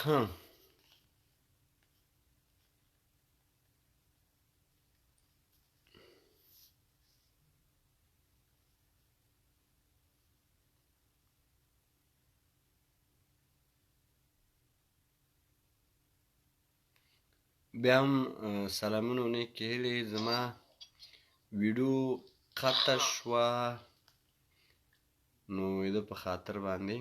ها بیا هم سلامونه و نیکې هیلې. زما ویډیو قطع شوه نو د په خاطر باندې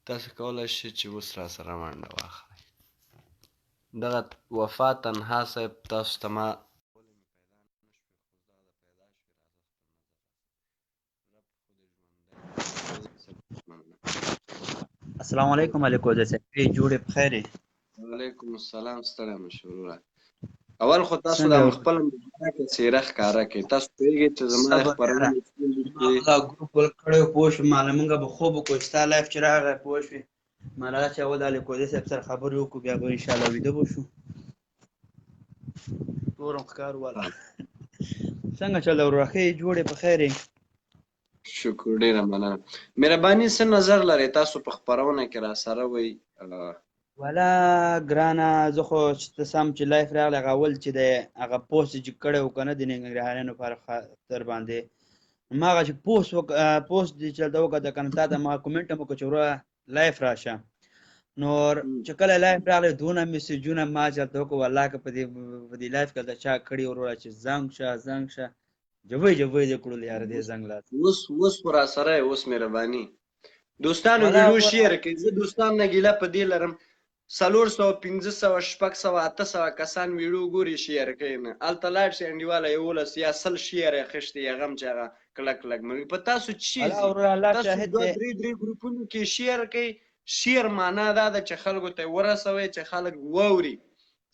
تاسو کولی شئ چې اوس راسره منډه واخلئ. دغه وفا تنها صاحب تاسو ته ما السلام علیکم علیکم د سپی جوړې په خیر. وعلیکم السلام. ستړی مه شئ وروره. اول خو تاسو څنګه د خپله څېره ښکاره کړئ. تاسو پوهېږئ چې زما د خپرونې دا ګروپ ول کړی و پوه شوې ماله موږ به خوب وکړو چې ستا لایف چې راغی پوه شوې ماله چې اول د الیکودي صاحب سره خبرې وکړو بیا به انشاءالله ویده به شو. تورم ښکار والا څنګه چل ده ورور ښه یې جوړې په خیر یې؟ شکر ډېره مننه. مهرباني څه نظر لرئ تاسو په خپرونه کې راسره وئ؟ والا ګرانه زه خو چې ته سم چې لایف راغلی هغه اول چې دی هغه پوسټ چې کړی و که نه د ننګرهاریانو په خاطر باندې ما هغه چې پوسټ دې چې هلته وکته که نه تا ته ما کومنټ هم وکړه چې وروره لایف راشه. نور چې کله لایف راغلی دونه میسیجونه ما چې هلته وکړه والله که په دې لایف کې هلته چا کړي وروره چې زنګ شه جوی دې کړلو یاره دې زنګ لاس اوس خو راسره یې. اوس مهرباني دوستانو ویډیو شیر کړئ. زه دوستان نه ګیله په دې لرم 400 500 600 800 کسان ویډیو ګوري شیر کوي نه هلته لاړ شي انډیواله 11 یا 100 شیر یې اخیستی یا غم چې هغه کلک مړي په تاسو چی تاسو درې ګروپونو کې شیر کوي. شیر معنا دا ده چې خلکو ته ورسوي چې خلک واوري.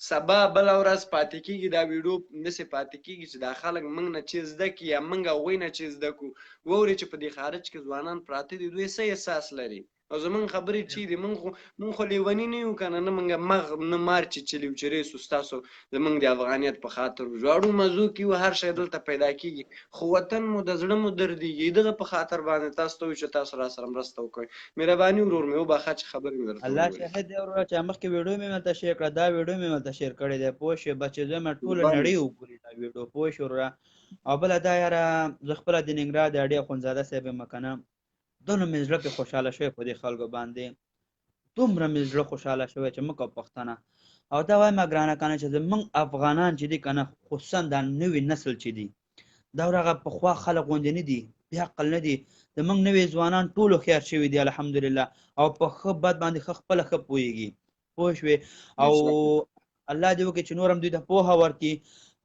سبا بله ورځ پاتې کېږي دا ویډیو داسې پاتې کېږي چې دا خلک موږ نه چې زده کړي یا موږ هغوی نه چې زده کړو واوري چې په دې خارج کې ځوانان پراته دي دوی څه احساس لري او زمونږ خبرې چې دي مونږ خو لیوني نه یو که نه نه مونږ مغ نه مار چیچلي یو چې ریسو ستاسو زمونږ د افغانیت په خاطر ژاړو مزو کې یو هر شی دلته پیدا کېږي خو وطن مو د زړه مو دردېږي دغه په خاطر باندې تاسو ته وایو چې تاسو راسره مرسته وکړئ. مهرباني ورور مې وبخښه چې خبرې مې درته الله شاهد دی وروره چې مخکې ویډیو مې ملته شیر کړه دا ویډیو مې ملته شیر کړی دی پوه شوې بچې زه مې ټوله نړۍ وګوري دا ویډیو پوه شوې وروره. او بله دا یاره زه خپله د ننګرهار د اډې اخندزاده صاحب یم که نه دونه مې زړه پرې خوشحاله شوی په دې خلکو باندې دومره مې زړه خوشحاله شوی چې موږ پښتانه او دا وایم ګرانه که نه چې زموږ افغانان چې دي که نه خصوصا دا نوي نسل چې دي دا هغه پخوا خلک غوندې نه دي بې عقل نه دي زموږ نوي ځوانان ټول هوښیار شوي دي الحمدلله او په ښه بد باندې خپله ښه پوهېږي پوه شوې او الله دې وکړي چې نور هم دوی ته پوهه ورکړي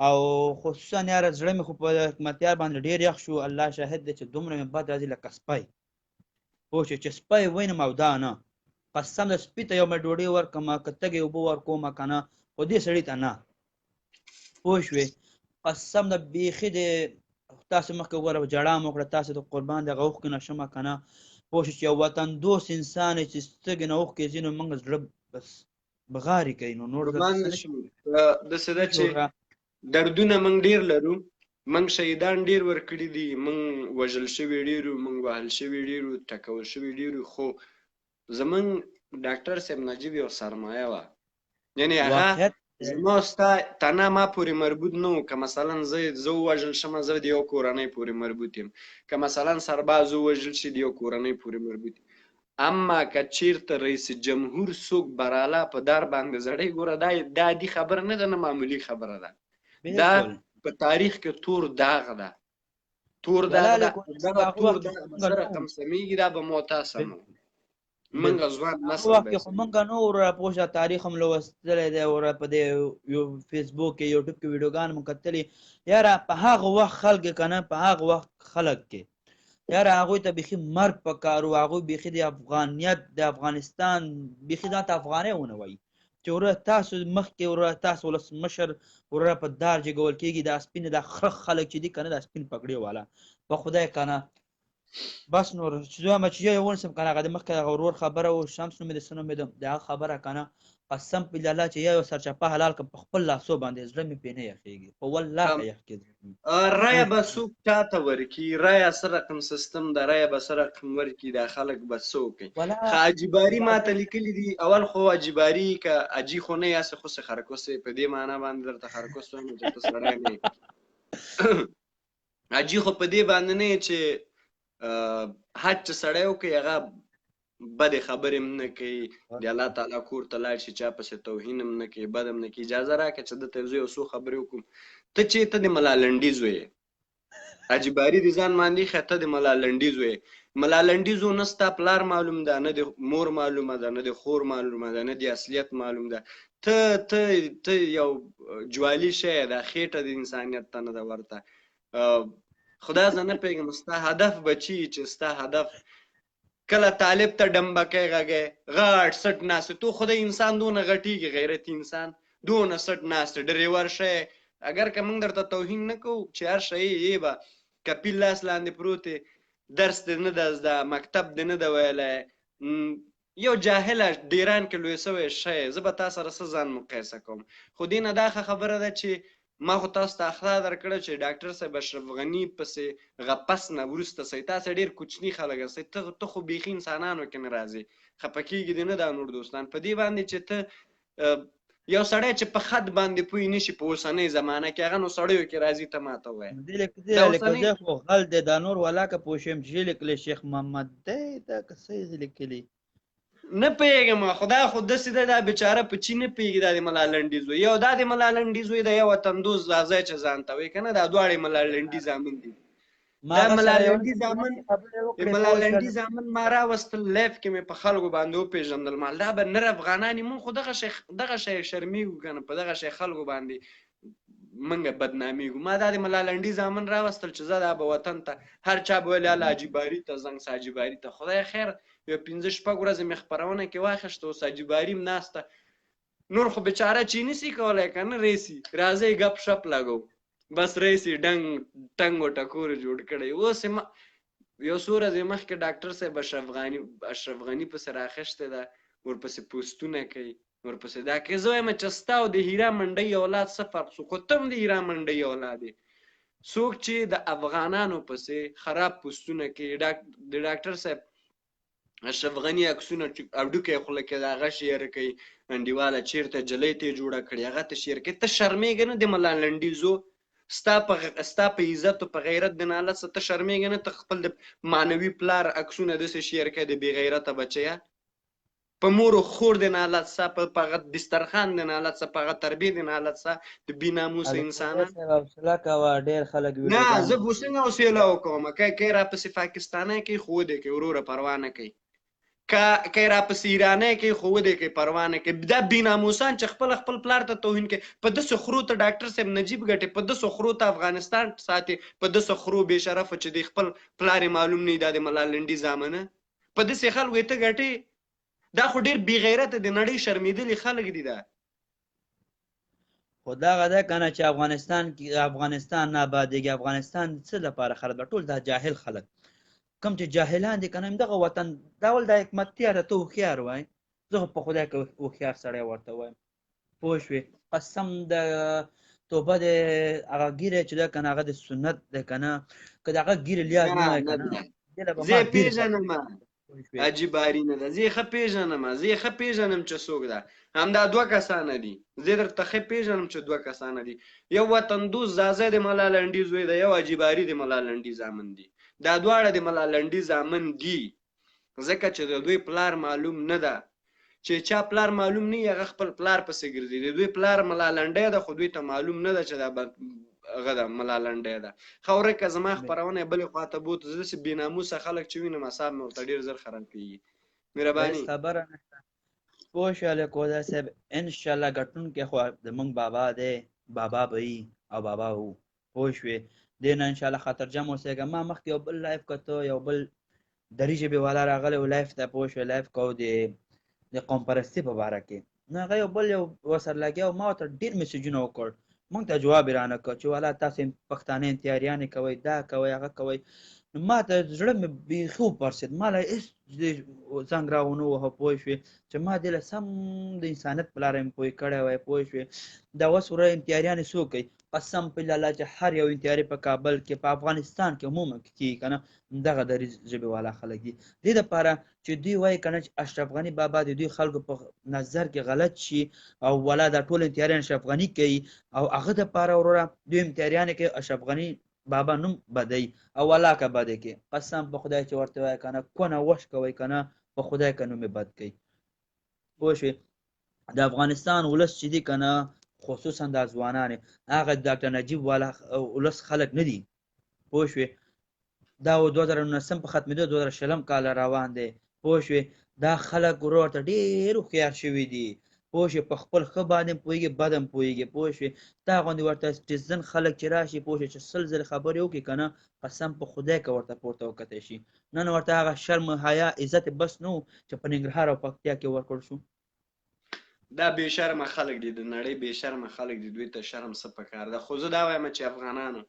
او خصوصا یاره زړه مې خو په حکمتیار باندې ډېر یخ شو الله شاهد دی چې دومره مې بد راځي لکه سپی پوه شوې چې سپی وینم او دا نه قسم د سپي ته یو مې ډوډۍ ورکړم که تږې اوبه ورکوم که نه خو دې سړي ته نه پوه شوې قسم د بیخي د تاسو مخکې وګوره جړا مو وکړه تاسو د قربان دغه اوښکې نه شمه که نه پوه شو چې یو وطن دوست انسان یې چې سترګې نه اوښکې ځي نو موږ زړه بس بغارې کوي نو نور داسې ده چې دردونه موږ ډېر لرو موږ شهیدان ډېر ورکړي دي موږ وژل شوي ډېرو موږ وهل شوي ډېرو ټکول شوي ډېرو خو زمونږ ډاکټر صاحب نجیب یو سرمایه وه یعنې هغه زما ستا تنه ما پورې مربوط نه و که مثلا زه ووژل شمه زه د یو کورنۍ پورې مربوط یم که مثلا سرباز ووژل شي د یو کورنۍ پورې مربوط اما که چیرته رئیس جمهور څوک براله په دار باندې زړی ګوره دا عادي خبره نه ده نه معمولي خبره ده دا په تاریخ کې تور داغ ده دغه تور داغ به څه رقم سمیږي دا به مو تاسو نه موږ ځوان نسل وخت کې خو موږ نه وروره پوه شه تاریخ هم لوستلی دی وروره په دې فیسبوک کې یوټیوب کې ویډیوګان مو کتلي یاره په هغه وخت خلک که نه په هغه وخت خلک کې یاره هغوی ته بیخي مرګ په کار و هغوی بیخي د افغانیت د افغانستان بیخي ځان ته افغانۍ ونه وایي چې وروره تاسو مخکې وروره تاسو ولسمشر وروره په دار جګول کېږي دا سپین دا خره خلک چې دي که نه دا سپین پګړې والا په خدای که نه بس نور چې زه ما چې یو ونسم کنه هغه د مخکې هغه ورور خبره و شمس نومې د څه نومې د هغه خبره کنه قسم بالله چې یو سرچپه حلال کړم په خپل لاسو باندې زړه مې پرې نه یخېږي په والله یخ کېږي رایه به څوک چاته ورکي رایه څه رقم سیستم ده رایه به څه رقم ورکي دا خلک به څه وکړي خو اجباري ماته لیکلي دي اول خو اجباري که اجي خو نه یاسې خو سې خرکوسې په دې معنا باندې درته خرکوس وایم چې ته سړی نه یې اجي خو په دې باندې نه یې چې حج چې سړی وکړي هغه بدې خبرې هم نه کوي د الله تعالی کور ته لاړ شي چا پسې توهین هم نه کوي بد هم نه کوي اجازه راکړه چې دته زه یو څو خبرې وکړم ته چې ته د ملالنډي زوی یې اجباري دي ځان باندې ښه ته د ملالنډي زوی یې ملالنډي زو نه ستا پلار معلوم ده نه د مور معلومه ده نه د خور معلومه ده نه د اصلیت معلوم ده ته یو جوالي شی ده خېټه د انسانیت ته نه ده ورته خدا زه نه پوهېږم ستا هدف به چی چې ستا هدف کله طالب ته ډمبکی غږی غټ سټ ناست تو خدای انسان دونه غټیږي غیرتي انسان دونه سټ ناست ډریور شی اگر که موږ درته توهین نه کوو چې هر شی یې به کپیل لاس لاندې پروت درس دې نه ده زده مکتب دې نه ده ویلی یو جاهله ډیران کې لوی سوی شی زه به تا سره څه ځان مقایسه کوم خو دې نه دا ښه خبره ده چې ما خو تاسو ته اخطار درکړه چې ډاکټر صاحب اشرف غني پسې غپس نه وروسته سئ تاسو ډېر کوچني خلک یاستئ ته خو بیخي انسانانو کې نه راځې خفه کېږي دې نه دا نور دوستان په دې باندې چې ته یو سړی چې په خط باندې پوه نشي په اوسنۍ زمانه کې هغه نو سړیو کې راځي ته ماته ووایه زه خو غل دی دا نور ولاکه پوه شم چې لیکلی شیخ محمد دی دا که څه یې لیکلي نه پوهېږم خدا خو داسې ده دا بیچاره په چي نه پوهېږي دا د ملالنډي زوی یو دا د ملالنډي زوی د یو وطندوز راځی چې ځان ته وایي که نه دا دواړې ملالنډي زامن دي دا ملالنډي زامن ما راوستل لایف کې مې په خلکو باندې وپېژندل مال دا به نر افغانان مونږ خو دغه شی شرمېږو که نه په دغه شی خلکو باندې موږ بدنامېږو ما دا د ملالنډي زامن راوستل چې زه دا به وطن ته هر چا به ویل هله حاجي ته زنګ سه حاجي ته خدای خیر یو 15 شپږ ورځې مې خپرونه کې واخیسته اوس حاجي باري هم ناسته نور خو بیچاره چې نسي کولی که نه ریسي راځئ ګپ شپ لګو بس ریسي ډنګ ټنګ و ټکور جوړ کړی اوس یو څو ورځې مخکې ډاکټر صاحب اشرف غني پسې راخیشتې ده ورپسې پوسټونه کوي ورپسې دا کوي زه وایم چې ستا او د هیرا منډۍ اولاد څه فرق څو خو ته هم د هیرا منډۍ اولاد یې څوک چې د افغانانو پسې خراب پوسټونه کوي د ډاکټر صاحب اشرف غني عکسونه هډوکی خوله کې د هغه شیر کوي انډیواله چېرته جلۍ ته یې جوړه کړې هغه ته شیر کوي ته شرمېږې نه د ملالنډي زو ستا په عزت او په غیرت د نالت څه ته شرمېږې نه ته خپل د معنوي پلار عکسونه داسې شیر کوي د بې غیرته بچیه په مور و خور د نالت څه په هغه دسترخوان د نالت څه په هغه تربیې د نالت څه د بې ناموسه انسانان نه زه به څنګه حوصله وکړم که راپسې پاکستانی کوي خو ودې کوي وروره پروا نه کوي که راپسې ایرانی کوي خو ودې کوي پروا نه کوي دا بې ناموسان چې خپل پلار ته توهین کوي په داسې خرو ته ډاکټر صاحب نجیب ګټي په داسې خرو ته افغانستان ساتي په داسې خرو بې شرفه چې د خپل پلار یې معلوم نه وي دا د ملالنډي زامنه په داسې خلکو یې ته ګټې دا خو ډېر بې غیرته د نړۍ شرمېدلي خلک دي دا خو دغه ده که نه چې افغانستان نه ابادېږي افغانستان څه لپاره خلک ټول دا جاهل خلک کوم چې جاهلان دي که نه دغه وطن دا ول د حکمتیار ته هوښیار وای زه خو په خدای که هوښیار سړی ورته وایم پوه شوې قسم د توبه د هغه ګیره چې ده که نه هغه د سنت ده که نه که د هغه ګیرې لیاز نه وای که نه زه یې پېژنم حاجي باري نه ده زه یې ښه پېژنم چې څوک ده همدا دوه کسانه دي زه درته ښه پېژنم چې دوه کسانه دي یو وطندوز زازی د ملالنډي زوی ده یو حاجي باري د ملالنډي زامن دي دا دواړه د ملالنډي زامن دي ځکه چې د دوی پلار معلوم نه ده چې چا پلار معلوم نه وي هغه خپل پلار پسې ګرځي د دوی پلار ملالنډی ده خو دوی ته معلوم نه ده چې دا هغه ده ملالنډی ده ښه ورکه زما خپرونه یې بلې خواته بوت زه داسې بې ناموسه خلک چې وینم اعصاب مې ورته ډېر زر خراب کېږي مهرباني خبره نشته پوه شولې کودا صاحب انشاءالله ګټونکی خو زموږ بابا دی بابا به وي او بابا وو پوه شوې دې نه انشاءالله خاطرجم اوسېږه ما مخکې یو بل لایف کته یو بل دري ژبې والا راغلی و لایف ته پوه شوې لایف کوو د قوم پرستي په باره کې نو هغه یو بل یو ورسره لګیا و ما ورته ډېر میسیجونه وکړ موږ ته جواب یې رانه کړ چې والا تاسو پښتانه انتیاریانې کوئ دا کوئ هغه کوئ نو ما ته زړه مې بیخي وپړسېد، ما له هېڅ زنګ را ونه وهه پوه شوې، چې ما دې له سم د انسانیت په لاره مې پوه کړی وای پوه شوې. دا اوس وره امتیاریانې څوک کوي؟ قسم په الله چې هر یو امتیاري په کابل کې په افغانستان کې عموما کېږي که نه دغه دریځ ژبې والا خلک دي. دې دپاره چې دوی وایي که نه چې اشرف غني بابا د دوی خلکو په نظر کې غلط شي او ولا دا ټول امتیاریان اشرف غني کوي او هغه دپاره وروره دوی امتیاریانې کوي اشرف غني بابا نوم بدی او ولا که بده کې قسم په خدای چې ورته وایي که نه کونه وش کوئ که نه په خدای که نوم یې بد کوي. پوه شوې. د افغانستان ولس چې دي که نه خصوصا دا ځوانان هغه ډاکټر نجیب والا ولس خلک نه دي. پوه شوې. دا 2019 په ختمېدو 2020 کال روان دی. پوه شوې. دا خلک ورور ته ډېر هوښیار شوي دي. پوه شوې. په خپل ښه باندې هم پوهېږي بد هم پوهېږي. پوه شوې. دا غوندې ورته سټیزن خلک چې راشي پوه شوې چې 100 ځلې خبرې وکړي که نه قسم په خدای که ورته پورته وکتی شي. نن ورته هغه شرم حیا عزت بس نه و چې په ننګرهار او پکتیا کې ورکړل شو. دا بې شرمه خلک دي، د نړۍ بې شرمه خلک دي، دوی ته شرم څه پکار ده. خو زه دا وایم چې افغانانو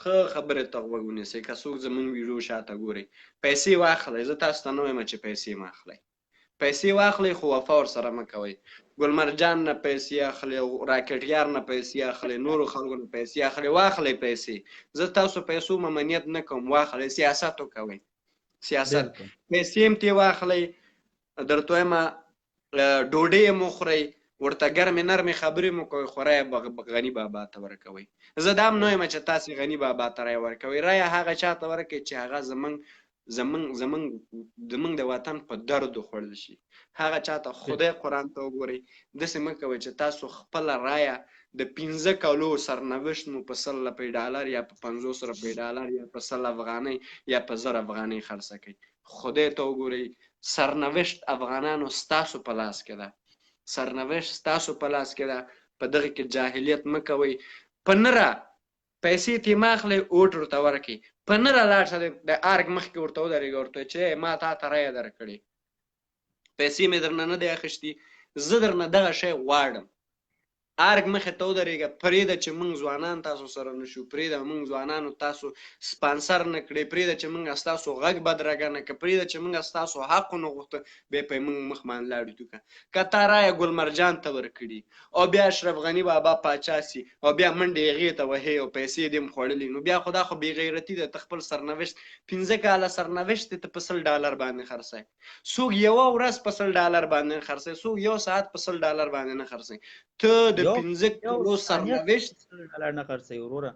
ښه خبرې ته غوږ ونیسئ. که څوک زموږ ویډیو شاته ګورئ پیسې واخلئ، زه تاسو ته نه وایم چې پیسې مه اخلئ، پیسې واخلئ خو وفا ورسره مه کوئ. ګلمرجان نه پیسې اخلئ، راکټ یار نه پیسې اخلئ، نورو خلکو نه پیسې اخلئ، واخلئ پیسې. زه تاسو پیسو ممنیت نه کوم، واخلئ، سیاست وکوئ، سیاست. پیسې هم ترې واخلئ، درته وایم ډوډۍ یې مه خورئ، ورته ګرمې نرمې خبرې مو کوئ، خو رایه غني بابا ته ورکوئ. زه دا هم نه وایم چې تاسې غني بابا ته رایه ورکوئ، رایه هغه چا ته ورکوئ چې هغه زمونږ د وطن په دردو خوړل شي، هغه چا ته خدای قرآن ته وګورئ. داسې مه کوئ چې تاسو خپله رایه د 15 کالو سرنوشت مو په 100 روپۍ ډالر یا په 50 روپۍ ډالر یا په 100 افغانۍ یا په 1000 افغانۍ خرڅه کوئ. خدای ته وګورئ، سرنوشت افغانانو ستاسو په لاس کې ده، سرنوشت ستاسو په لاس کې ده. په دغه کې جاهلیت مه کوئ. په نره پیسې ترې مه اخلئ، اوټ ورته ورکړئ، په نره لاړ شه د ارګ مخکې ورته ودرېږه، ورته چې ما تا ته رایه درکړې، پیسې مې درنه نه دی اخیستي، زه درنه دغه شی غواړم. ارګ مخې ته ودرېږه، پرېږده چې موږ ځوانان تاسو سره نه شو، پرېږده موږ ځوانانو تاسو سپانسر نه کړئ، پرېږده چې موږ ستاسو غږ بدرګه نه کړه، پرېږده چې موږ ستاسو حق ونه غوښته بیا په موږ مخ باندې لاړو تو که. که تا رایه ګلمرجان ته ورکړي او بیا اشرف غني بابا پاچا سي او بیا منډې هغې ته وهې او پیسې دې هم خوړلي، نو بیا خو دا خو بې غیرتي ده. ته خپل سرنوشت 15 کاله سرنوشت ته په 100 ډالر باندې خرڅوي. څوک یوه ورځ په 100 ډالر باندې نه خرڅوي، څوک یو ساعت په 100 ډالر باندې نه خرڅوي. ته د 15 کالو سرنوشت نه خرڅوي وروره،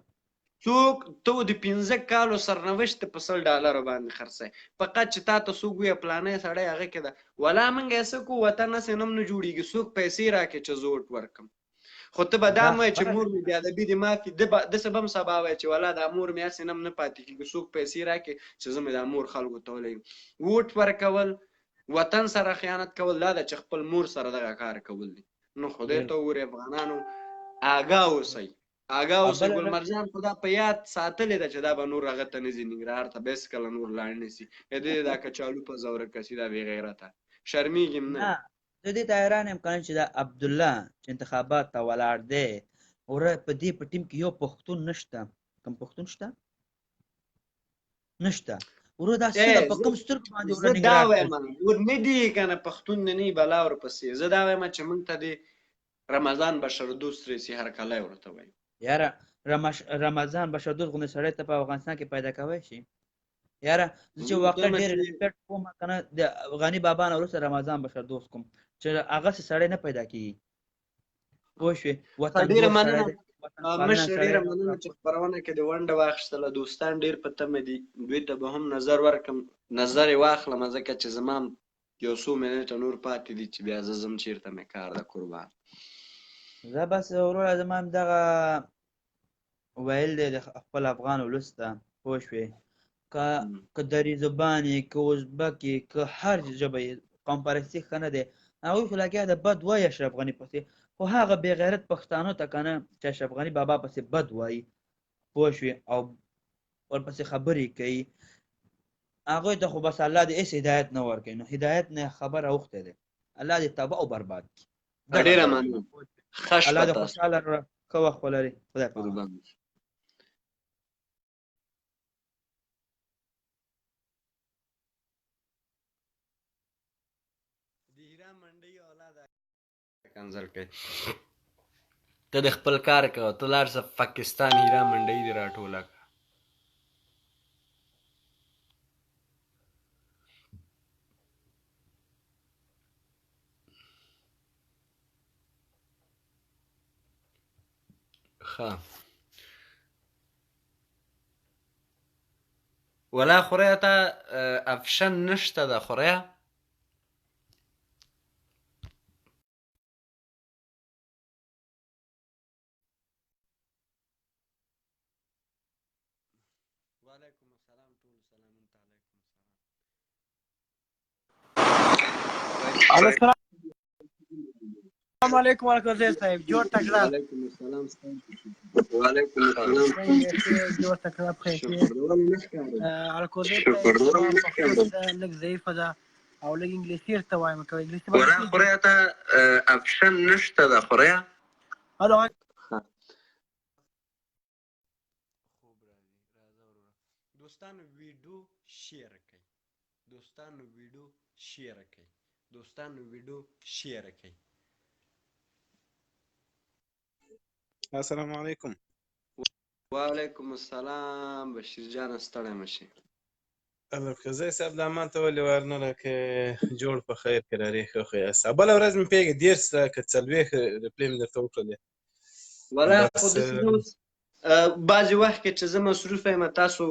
څوک ته د 15 کالو سرنوشت په 100 ډالرو باندې خرڅوي. فقط چې تا ته څوک ووایه پلانی سړی هغه کې ده ولا موږ یې څه کوو، وطن هسې نه نه جوړېږي، څوک پیسې راکړي چې زه ووټ ورکړم. خو ته به دا هم وایې چې مور مې بېادبي دې معافي، داسې به هم سبا وایې چې ولا دا مور مې هسې نه هم نه پاتې کېږي، څوک پیسې راکړي چې زه مې دا مور خلکو ته ولګم. ووټ ورکول وطن سره خیانت کول دا ده چې خپل مور سره دغه کار کول دي. نو خدای ته وګورئ افغانانو، آګاه اوسئ، آګاه اوسئ. ګلمرجان خو دا په یاد ساتلې ده چې دا به نور هغه ته نه ځي ننګرهار ته، به هېڅکله نور لاړ نه شي. دې دا کچالو په زوره کسي دا بې غیرته شرمېږي هم نه. زه دې ته حیران یم که نه چې دا عبدالله چې انتخابات ته ولاړ دی وره په دې په ټیم کې یو پښتون نشته. کوم پښتون شته؟ نشته. ورو دا څه په کوم سترګو باندې زه دا وایم ور نه دي که نه پښتون نه نه بلا ورپسې. زه دا وایم چې موږ ته دې رمضان بشردوست راسي هرکلی ورته وایي. یاره رمضان بشردوست غوندې سړی ته په افغانستان کې پیدا کوی شي؟ یاره زه چې واقعا ډېر ریسپیکټ کوم که نه د غني بابا نه وروسته رمضان بشردوست کوم چې هغسې سړی نه پیدا کېږي. پوه شوې؟ ډېره مننه مشر، ډېره مننه چې خپرونه کې دې ونډه واخیستله. دوستان ډېر په تمه دي، دوی ته به هم نظر ورکړم، نظر یې واخلم ځکه چې زما یو څو منټه نور پاتې دي چې بیا زه ځم چېرته مې کار ده قربان. زه بس وروره زما هم دغه ویل دی د خپل افغان ولس ته. پوه شوې؟ که دری زبان یې که ازبک یې که هر ژبه یې قوم پرستي ښه نه دی. هغوی خو لګیا د بد وایي اشرف غني پسې، خو هغه بې غیرت پښتانو ته که نه چې اشرف غني بابا پسې بد وایي پوه شوې او ورپسې خبرې کوي، هغوی ته خو بس الله دې هېڅ هدایت نه ورکوي. نو هدایت نه خبره اوښتی دی، الله دې تباه او برباد کړي. ډېره مننه، الله دې خوشحاله ښه وخت ولري. خدای پاک. منډي اولاد کنزل کوي ته د خپل کار کوه ته لاړ شه پاکستان هیرا منډي دې راټوله کړه ښه ولا خوریا ته افشن نشته ده خوریا وعلیکم السلام ټول سلامون علیکم السلام علیکم ورکوزی صاحب جوړ تکړه وعلیکم السلام وعلیکم السلام جوړ تکړه بخیر ورکوزی صاحب لږ ضعیفه ده او لږ انګلیسي ورته وایم که انګلیسي ولا خوریا ته افشن نشته ده خوریا هلو خوب راځي راځه وروره دوستانو ویډیو شیر کړئ دوستانو ویډیو شیر کړئ دوستانو ویډیو شیر کړئ السلام علیکم وعلیکم السلام بشیر جان ستړی مشي الکزی صاحب لا ما ته ولې ور نه راکې جوړ په خیر کې رارې ښه خو یاست بله ورځ مې پېږې 10 که 40 ریپلی مې درته وکړلې ولا خو داسې اوس بعضې وخت کې چې زه مصروفه یم تاسو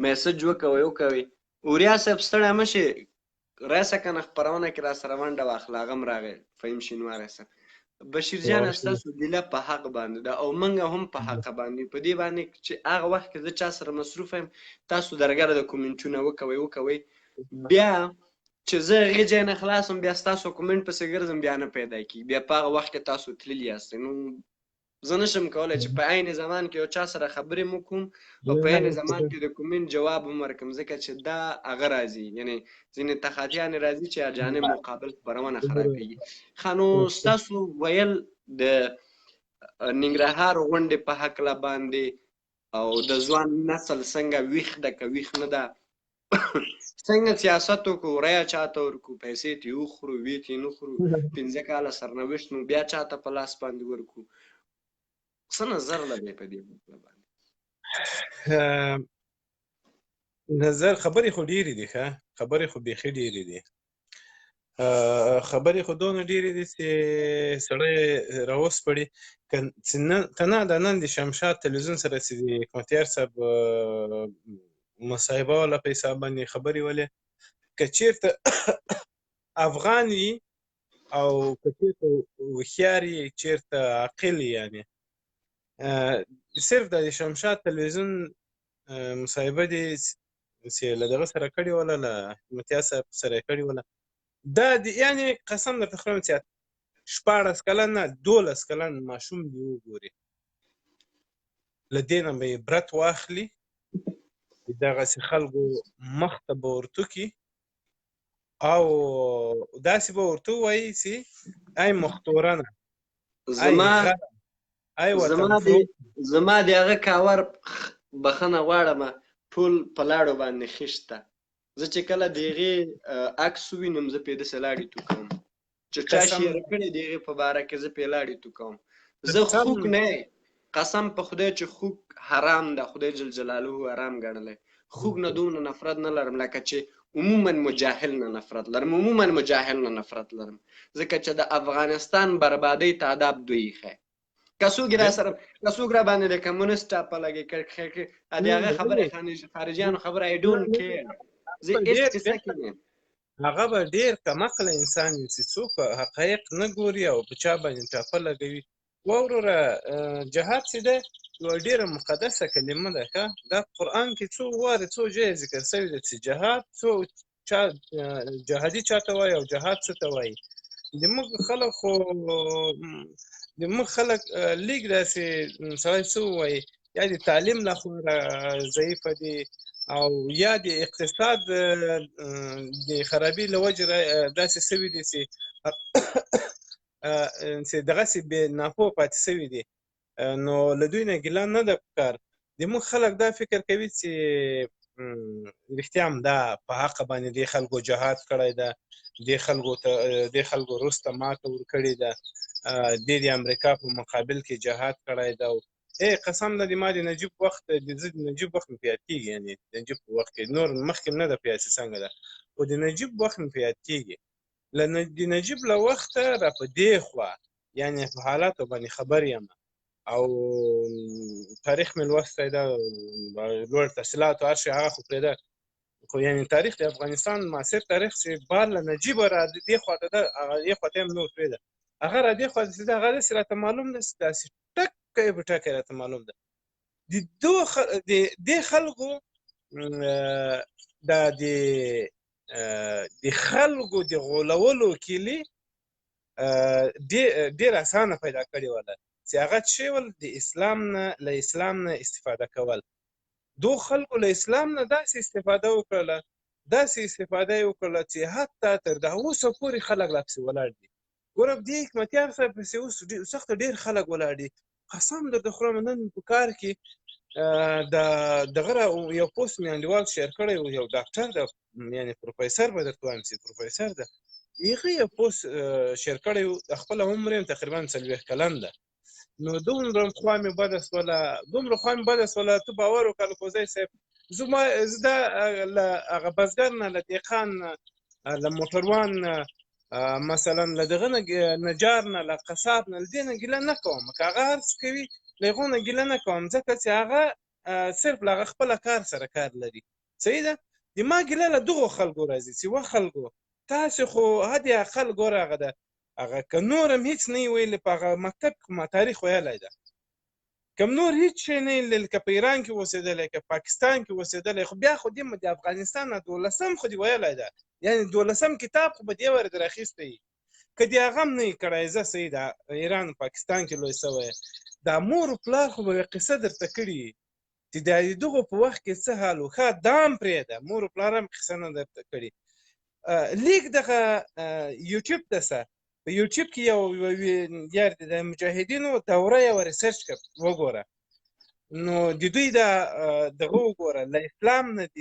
میسج وکوئ اوریا صاحب ستړی مه شې راسه که نه خپرونه کې را سره ونډه واخله هغه هم راغی فهیم شینواری صاحب بشیر جان ستاسو ګیله په حق باندې ده او موږ هم په حق باندې په دې باندې چې هغه وخت کې زه چا سره مصروفه یم تاسو درګره د کومنټونه وکوئ بیا چې زه هغې ځای نه خلاصم بیا ستاسو کومنټ پسې ګرځم بیا نه پیدا کېږي بیا په هغه وخت کې تاسو تللي یاستئ نو زه نشم کولی چې په عین زمان کې یو چا سره خبرې مو کوم او په عین زمان کې د کومنټ جواب هم ورکړم ځکه چې دا هغه راځي یعنې ځینې تخاطیانې راځي چې اجانب مقابل خپرونه خرابېږي ښه نو ستاسو ویل د ننګرهار غونډې په هکله باندې او د ځوان نسل څنګه ویښ ده که ویښ نه ده څنګه سیاست وکړو رایه چاته ورکړو پیسې ترې وخورو ویې ترې نه خورو 15 کاله سرنوشت مو بیا چاته په لاس باندې ورکړو څه نظر لرئ په دې باندې نظر خبرې خو ډېرې دي ښه خبرې خو بیخي ډېرې دي خبرې خو دونه ډېرې دي چې سړی راوسپړي که نه د نن د شمشاد تلویزیون سره چې د حکمتیار صاحب مصاحبه والا په حساب باندې خبرې ولې که چېرته افغان وي او که چېرته هوښیار یې چېرته عاقل یعنې صرف د شمشاد تلویزیون مصاحبه دې چې له دغه سره کړې وله له حکمتیار صاحب سره یې کړې وله دا یعنې قسم درته خورم چې 14 کلن نه 12 کلن ماشوم دې وګوري له دې نه به عبرت واخلي دغسې خلکو مخ ته به ورته کړي او داسې به ورته ووایي چې ای مختورنه زما د هغه کاور بخښنه غواړم ټول په لاړو باندې خښته زه چې کله د هغې عکس ووینم زه پرې داسې لاړې توکوم چې چا شیر کړی د هغې په باره کې زه پرې لاړې توکوم زه خوږ نه قسم په خدای چې خوږ حرام ده خدای جل جلاله حرام ګڼلی خوږ نه دومره نفرت نه لرم لکه چې عموما مجاهل نه نفرت لرم ځکه چې د افغانستان بربادۍ تعداد دوی ښی که څوک را باندې د کمونیسټ ټاپه لګې کړ د هغه خبرې خارجیانو خبره I don't care زه هېڅ کیسه کې نه یم هغه به ډېر کمعقله انسان وي چې څوک حقایق نه ګوري او په چا باندې ټاپه لګوي وروره جهاد چې دی یوه ډېره مقدسه کلمه ده ښه دا په قرآن کې څو وارې څو ځایه ذکر شوي ده چې جهاد جهادي چاته وایي او جهاد څه ته وایي زموږ خلک لیک داسې سړی څه ووایي یا د تعلیم لخوا ضعیفه دي او یا د اقتصاد د خرابي له وجې داسې شوي دي چې دغسې بې ناپوه پاتې شوي دي نو له دوی نه ګیله نه ده پکار زموږ خلک دا فکر کوي چې رښتیا هم دا په حق باندې دې خلکو جهاد کړی ده، دې خلکو روس ته ماته ورکړې ده، دې د امریکا په مقابل کې جهاد کړی ده. قسم ده د ما د نجیب وخت مې په یاد کېږي، یعنې د نجیب په وخت کې نور مخکې نه ده په یاد چې څنګه ده، خو د نجیب وخت مې په یاد کېږي. د نجیب له وخته را په دې خوا یعنې په حالاتو باندې خبر یم او تاریخ مې لوستی ده، لوړ تحصیلات او هر شی هغه خو پرېږده، خو یعنې تاریخ د افغانستان معاصر تاریخ چې بار له نجیبه را دې خوا ته ده، هغه دې خوا ته هم نور پرېږده، هغه را دې خوا چې ده هغه داسې راته معلوم ده چې داسې ټکی په ټکی راته معلوم ده. دې خلکو د خلکو د غولولو کلي ډېر اسانه پیدا کړې وله چې هغه څه ول له اسلام نه استفاده کول. دو خلکو له اسلام نه داسې استفاده وکړله چې حتی تر دا اوسه پورې خلک لا پسې ولاړ دي. ګوره دې حکمتیار صاحب پسې اوس سخته ډېر خلک ولاړ دي. قسم درته خورم نن په کار کې دغه یو پوسټ مې انډیوال شیر کړی و، یو ډاکټر ده، یعنې پروفیسر به درته وایم چې پروفیسر ده، هغه یو پوسټ شیر کړی و، خپله عمر یې تقریبا 40 کلن ده. نو دومره خوا مې بده سوله ته باور وکړه الکوزی صاحب، زه دا له هغه بزګر نه، له دهقان نه، له موټروان نه، مثلا له دغه نجار نه، له قصاب نه، له دې نه ګیله نه کوم، که هغه هر څه کوي له هغو نه ګیله نه کوم، ځکه چې هغه صرف له هغه خپله کار سره کار لري. صحیح ده؟ د ما ګیله له دغو خلکو راځي چې خلکو تاسې خو حد اقل ګوره هغه ده، هغه که نور هم هېڅ نه یې ویلي په هغه مکتب کې ما تاریخ ویلی ده، که نور هېڅ شی نه یې لیدل، که په ایران کې اوسېدلی، که پاکستان کې اوسېدلی، خو بیا خو دې د افغانستان نه 12 خو دې ویلی ده، یعنې 12 کتاب خو به دې ور در اخیستی وي، که دې هغه هم نه یې کړی. زه صحیح ده ایران پاکستان کې لوی سوی، دا مور و پلار خو به یوه قصه درته کړي چې د دغو په وخت کې څه حال و. ښه دا هم پرېږده، مور و پلار هم قصه نه درته کړي. لیک دغه یوټیوب ته سه، په یوټیوب کې یو یار د مجاهدینو دوره یو ریسرچ وګوره، نو د دوی دغه وګوره، له اسلام نه د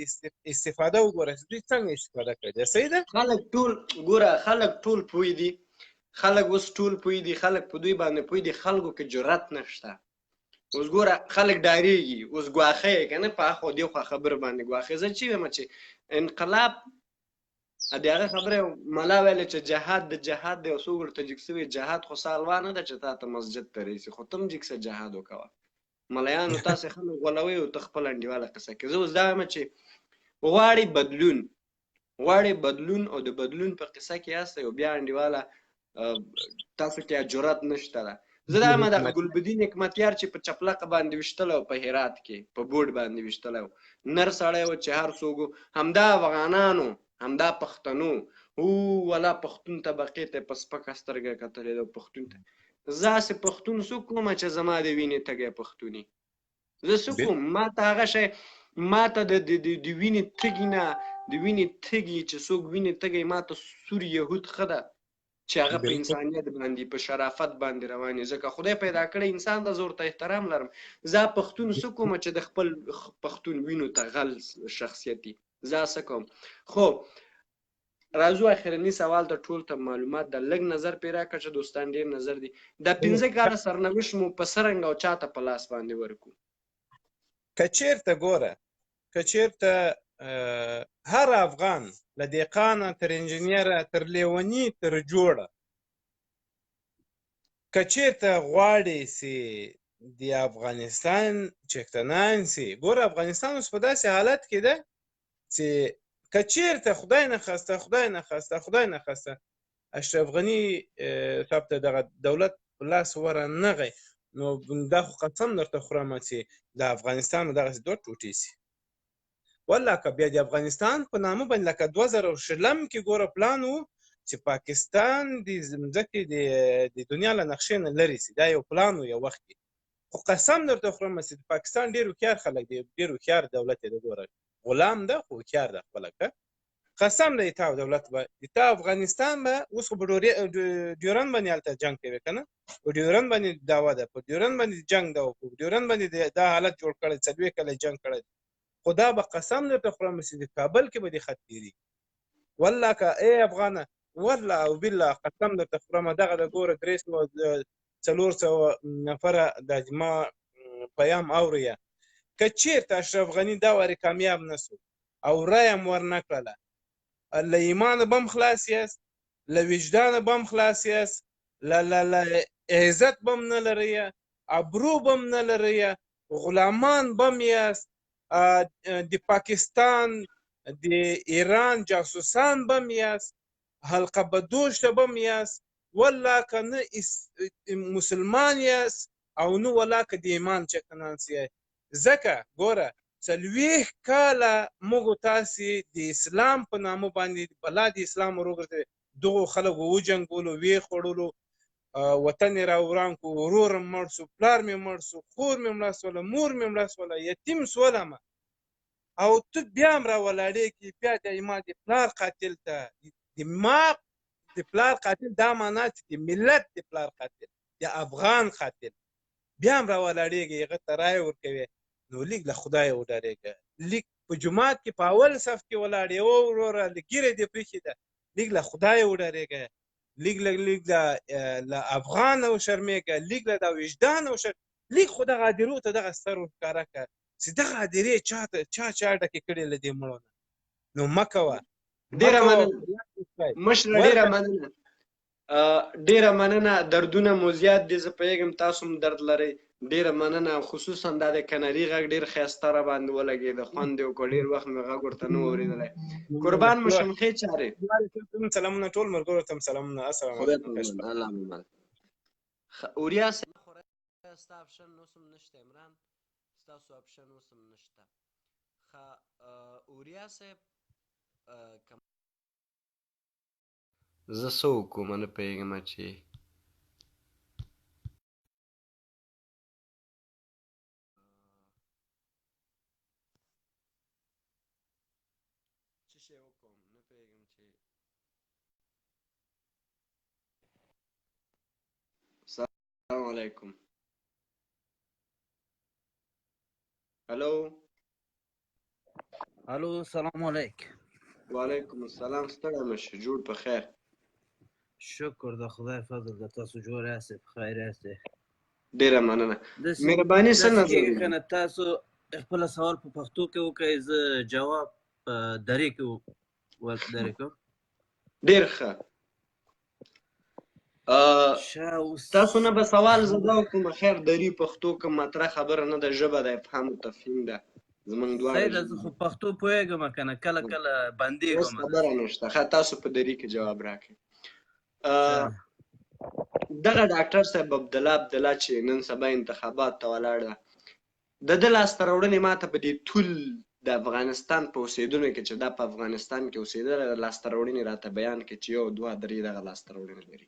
استفاده وګوره چې دوی څنګه استفاده کړې ده. صحیح ده؟ خلک ټول پوه دي، خلک اوس ټول پوه دي، خلک په دوی باندې پوه دي، خلکو کې جرأت نشته. اوس ګوره خلک ډارېږي، اوس ګواښی یې که نه په اخوا دېخوا خبره باندې ګواښي. زه چې وایم چې انقلاب د هغه خبره ملا ویلې چې جهاد دی، او څوک ورته جګ سوي جهاد خو سالوا نه ده چې تا ته مسجد ته رسي، خو ته هم جګ سه جهاد وکوه. ملایانو تاسې خلک غولوئ او ته خپله انډیواله قصه کوې. زه اوس دا وایم چې غواړئ بدلون او د بدلون په قصه کې یاستئ او بیا انډیواله تاسو کې جرأت نشته ده. زه دا وایم دغه ګلبدین حکمتیار چې په چپلقه باندې ویشتلی او په هرات کې په بورډ باندې ویشتلی و، نر سړی و چې هر څوک همدا افغانانو، همدا پښتنو ولا پښتون طبقې ته په سپکه سترګه کتلې ده. پښتون ته زه هسې پښتون څوک کومه چې زما د وینې تږی پښتوني، زه څوک کوم؟ ما ته هغه شی، ما ته د وینې تږي نه، د وینې تږي چې څوک وینې تږی، ما ته سور یهود ښه ده چې هغه په انسانیت باندې په شرافت باندې روان وي، ځکه خدای پیدا کړی انسان ته زه ورته احترام لرم. زه پښتون څه کومه چې د خپل پښتون وینو ته غل شخصیت وي، زه څه کوم؟ خو راځو اخرني سوال ته، ټول ته معلومات ده، لږ نظر پرې راکړه چې دوستان ډېر نظر دي. دا 15 کاله سرنوشت مو په څه رنګ او چاته په لاس باندې ورکړو؟ که چېرته ګوره، که چېرته هر افغان له دهقانه تر انجینیره تر لیوني تر جوړه که چېرته غواړي چې د افغانستان چښتنان سي، ګوره افغانستان اوس په داسې حالت کې ده چې که چېرته خدای نخواسته اشرف غني صاحب ته دغه دولت په لاس ورنغی، نو دا خو قسم درته خورم چې د افغانستان دغسې دوه ټوټې سي. والله که بیا د افغانستان په نامه باندې لکه 2020 کې ګوره پلان و چې پاکستان د ځمکې د دنیا له نقشې نه لرې سي، دا یو پلان و یو وخت کې، خو قسم درته خورم چې پاکستان ډېر هوښیار خلک دی، ډېر هوښیار دولت دی، ګوره غلام ده خو هوښیار ده خپله، که قسم دی تا دولت به تا افغانستان به اوس خو په ډیورند باندې هلته جنګ کوي که نه، په ډیورند باندې دعوه ده، په ډیورند باندې جنګ ده، په ډیورند باندې دا حالت جوړ کړی، 40 کاله جنګ کړی. خدا به قسم درته خورم چې د کابل کې به دې خط تېرېږي والله که ای افغانه والله او بالله قسم درته خورم دغه د ګوره 400 نفره د ما پیام اوري که چېرته اشرف غني دا وارې کامیاب نه سو او رایه هم ورنه کړله له ایمانه به هم خلاص یاست له وجدانه به هم خلاص یاست له عزت به هم نه لرئ ابرو به هم نه لرئ غلامان به هم یاست د پاکستان د ایران جاسوسان به هم یاست حلقه بدوشته به هم یاست والله که نه مسلمان یاست او نه والله که د ایمان چکنانس یاست ځکه ګوره 40 کاله موږ تاسې د اسلام په نامه باندې بلا د اسلام وروګرځوي دغو خلکو وجنګولو ویې خوړلو وطن یې راوران کړو ورور مې مړ سو پلار مې مړ سو خور مې مړه سوله مور مې مړه سوله یتیم سولم او ته بیا هم راولاړېږې بیا د ما د پلار قاتل ته د پلار قاتل دا معنا چې د ملت د پلار قاتل د افغان قاتل بیا هم راولاړېږې هغه ته رایه ورکوې نو لیک له خدایه وډارېږه لیک په جومات کې په اول صف کې ولاړ یوه وروره ږیره دې پرېښې ده لیک له خدایه وډارېږه لیک له افغانه وشرمېږه لیک له دا وجدانه لیک خو دغه هدیرو ته دغه سر ورښکاره کړه چې دغه هدیرې چا ډکې کړې له دې مړو نه نو مه کوه ډېره مننه مشره ډېره مننه دردونه مو زیات دي زه پوهېږم تاسو هم درد لرئ ډېره مننه خصوصا دا د کنري غږ ډېر ښایسته را باندې ولګېده خوند یې وکړ ډېر وخت مې غږ ورته نه و اورېدلی قربان مو شم ښې چارې سلامونه ټول ملګرو ته هم سلامونه السلام علیکم اوریا صاحب ستا اپشن اوس هم نشته عمران ستاسو اپشن اوس هم نشته اوریا صاحب زه څه وکړم نه پوهېږم چې څه شی وکړم نه پوهېږم چې السلام علیکم الو السلام علیکم وعلیکم السلام ستړی مه شې جوړ په خیر شکر د خدای فضل د تاسو جوړ یاستئ په خیر یاستئ ډېره مننه مهرباني څه نظر داسې کنه تاسو خپل سوال په پښتو کې وکړئ زه جواب دري کې ورکړم ډېر ښه تاسو نه به سوال زه دا وکړم خیر دري پښتو که مطرح خبره نه ده ژبه د افهام و تفهیم ده زمونږ دواړه زه خو پښتو پوهېږم کنه کله کله بندېږم خبره نشته ښه تاسو په دري کې جواب راکړئ دغه ډاکټر صاحب عبدالله چې نن سبا انتخابات ته ولاړ ده د ده لاسته راوړنې ماته په دې ټول د افغانستان په اوسېدونو کې چې دا په افغانستان کې اوسېدلی لاسته راوړنې راته بیان کړي چې یو دوه درې دغه لاسته راوړنې لري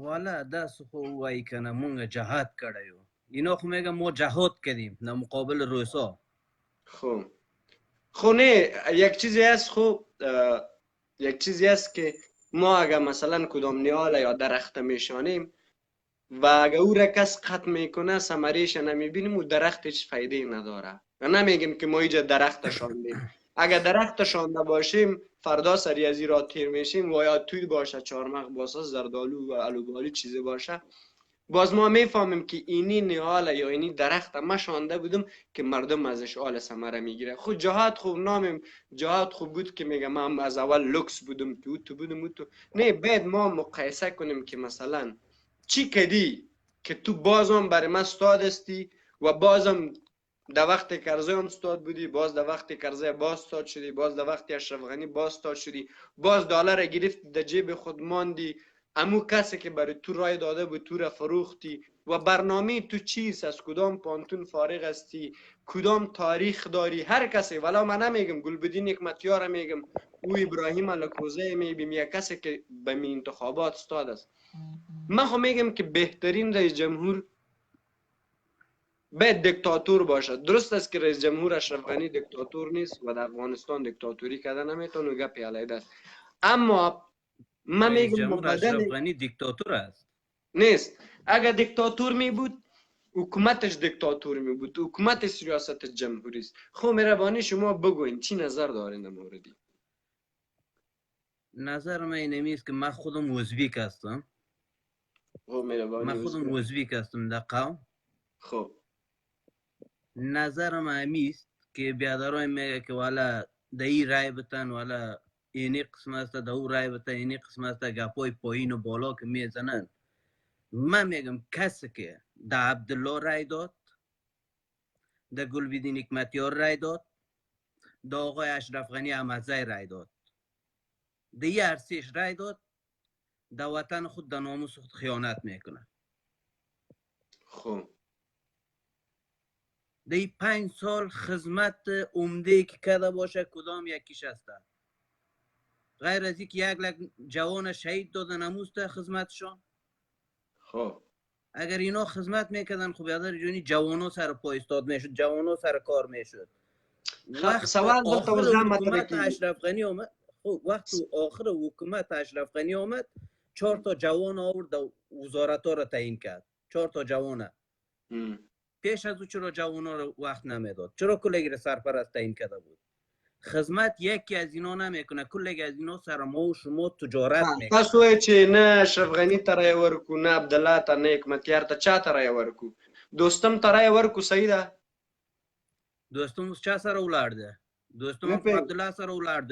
والا داسې خو وایي که نه مونږ جهاد کړی یو اینا خو میگم ما جهاد کردیم در مقابل روسا خب نه یک چیزی هست که ما اگر مثلا کدام نیال یا درخت میشانیم و اگر او را کس قطع میکنه ثمرهش نمیبینیم و درخت هیچ فایده نداره و نمیگیم که ما اینجا درخت شاندیم اگر درخت شانده باشیم فردا سری از را تیر میشیم و یا توی باشه چهارمغز باشه زردالو و الوبالی چیزی باشه باز ما میفهمیم که اینی نهال یا اینی درخت ما شانده بودم که مردم ازش آل ثمره میگیره خود جهاد خوب نامیم جهاد خوب بود که میگم من از اول لوکس بودم تو بودم تو نه باید ما مقایسه کنیم که مثلا چی کدی که تو بازم برای من استاد استی و بازم در وقت کرزی هم استاد بودی باز در وقت کرزی باز استاد شدی باز در وقت اشرف غنی باز استاد شدی باز دلار گرفت در جیب خود ماندی امو کسی که برای تو رای داده بود تو را فروختی و برنامه تو چیست از کدام پانتون فارغ هستی کدام تاریخ داری هر کسی ولی من نمیگم گلبدین حکمتیار میگم او ابراهیم الکوزه میگم یک کسی که به می انتخابات استاد است من خو میگم که بهترین رئیس جمهور باید دیکتاتور باشد درست است که رئیس جمهور اشرف غنی دیکتاتور نیست و در افغانستان دیکتاتوری کردن نمیتونه گپ علیده است اما من میگم اشرف غنی دیکتاتور است نیست اگر دیکتاتور می بود حکومتش دیکتاتور می بود، حکومتش ریاست جمهوری است. خب مهربانی شما بگوین چی نظر دارین در موردی؟ نظر من اینمی است که من خودم ازبیک هستم. خب مهربانی من خودم ازبیک هستم در قوم. خب نظرم همی است که بیادرای میگه که والا در این رای بتن، والا اینی قسم است، در او رای بتن اینی قسم است، گپای پایین و بالا که میزنن. من میگم کسی که در عبدالله رای داد، در گلبدین حکمتیار رای داد، در آقای اشرف غنی احمدزی رای داد، در این عرصیش رای داد، در وطن خود در ناموس خود خیانت میکنه. خب در این 5 سال خدمت عمده که کرده باشه کدام یکیش است؟ غیر از اینکه یک لک جوان شهید دادن نموسته خدمتشان. خب اگر اینا خدمت میکردن خب یادر جونی جوانا سر پا ایستاد میشد، جوانا سر کار میشد. وقت سوال دلته آخر وزم حکومت مطرح اشرف غنی آمد، خب وقت آخر حکومت اشرف غنی آمد 4 تا جوان آورد وزارت ها را تعیین کرد. 4 تا جوان. پیش از او چرا جوان ها رو وقت نمیداد؟ چرا کلگی را سرپرست تعیین کرده بود؟ خدمت یکی از اینا نمیکنه، کلگی از اینا سر ما و شما تجارت میکنه. تاسو وایئ چې نه اشرف غني ته رای ورکو، نه عبدالله ته، نه حکمتیار ته، چا ته رای ورکو؟ دوستم ته رای ورکو، صحیح ده؟ دوستم چا سره ولاړ دوستم عبدالله سره ولاړ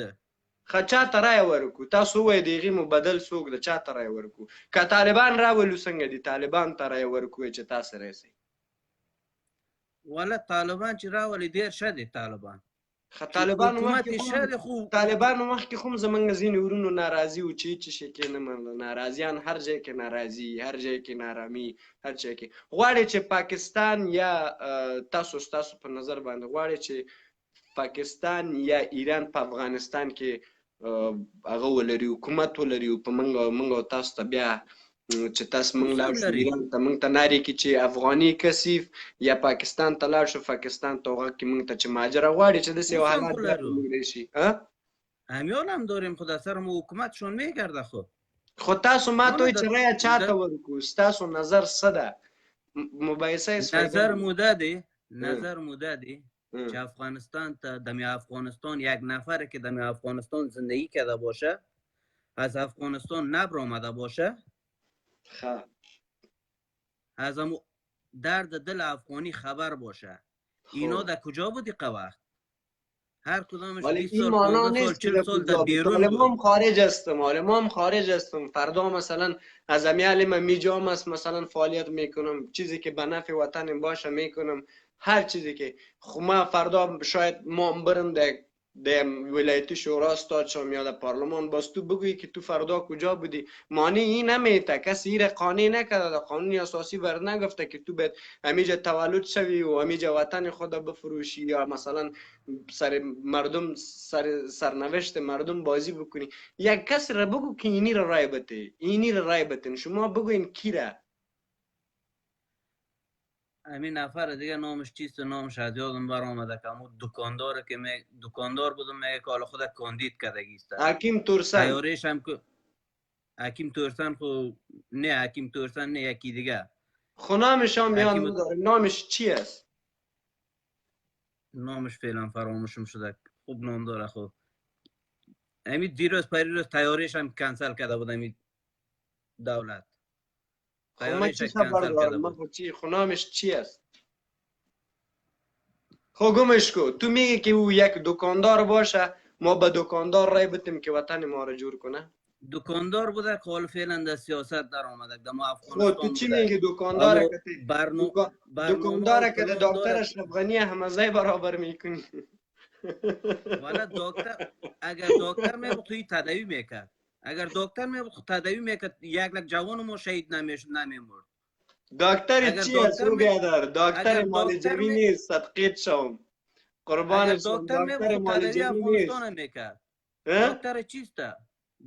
ښه چا ته رای ورکو؟ تاسو ووایئ د هغې مبدل څوک ده، چا ته رای ورکو؟ که طالبان راولو څنګه دي؟ طالبان ته رای ورکوئ چې تاسو راسئ. والا طالبان چې راولي ډېر ښه دي. طالبان طالبانو مخکې خو هم زمونږ ځینې ورونو ناراضي وو چې هېڅ شي کې نه منله. ناراضیان هر ځای کې ناراضي، هر ځای کې نارامي، هر ځای کې غواړي چې پاکستان یا ستاسو په نظر باندې غواړي چې پاکستان یا ایران په افغانستان کې هغه ولري، حکومت ولري او په موږ او تاسو ته بیا چې تاسو موږ لاړ شو ایران ته موږ ته نارې کړي چې افغاني کثیف یا پاکستان ته لاړ شو، پاکستان ته وغږ کړي موږ ته چې مهاجره غواړي چې داسې یو حالات بیا په موږ راشي. همیان هم داریم خو در سر مو حکومتشون میگرده. خو تاسو ما ته وایئ چې رایه چا ته ورکړو؟ ستاسو نظر څه ده؟ مباحثه یې نظر موده دی چې افغانستان ته دمی افغانستان یک نفر که دمی افغانستان زندگی کرده باشه، از افغانستان نبر آمده باشه، از درد دل افغانی خبر باشه، اینا در کجا بودی وقت؟ هر کدامش 20 سال 15 سال 40 سال در بیرون بود. ما هم خارج هستم. فردا مثلا از امیال من میجام است، مثلا فعالیت میکنم، چیزی که به نفع وطن باشه میکنم، هر چیزی که خب من فردا شاید ما برم در ولایت شورا استاد شم یا در پارلمان، باز تو بگویی که تو فردا کجا بودی؟ معنی این نمیته، کسی را قانع نکرده، قانون اساسی ور نگفته که تو باید همیجا تولد شوی و همیجا وطن خود بفروشی یا مثلا سرنوشت مردم بازی بکنی. یک کس را بگو که اینی را رای بده، اینی را رای بده. شما بگوین کی را؟ همین نفر دیگه نامش چیست؟ نامش از یادم برآمده که همون دکانداره که دکاندار بودم میگه که حالا خود کاندید کردگیست. حکیم تورسن. تیاریش هم که حکیم تورسن خو نه، حکیم تورسن نه، یکی دیگه. خو نامش هم بیان نداره. نامش چی است؟ نامش فعلا فراموشم شده. خوب نام داره. خب همین دیروز پریروز تیاریش هم کنسل کرده بود همین دولت. من چی خبر دارم؟ من نامش چی است؟ خب گمش کو. تو میگی که او یک دکاندار باشه، ما به دکاندار رای بدیم که وطن ما رو جور کنه؟ دکاندار بوده که حال فعلا در سیاست در آمده. در ما افغانستان خب تو چی میگی دکانداره که دکانداره که دکتر اشرف غنی احمدزی برابر میکنی؟ والا دکتر اگر دکتر میبود توی تداوی میکرد. اگر دکتر میبود تداوی میکرد یک لک جوان ما شهید نمیمرد. دکتر چی است او بیادر؟ دکتر مال جمی نیست، صدقیت شوم قربانش شوم. دکتر مال جمی نیست. دکتر چیست؟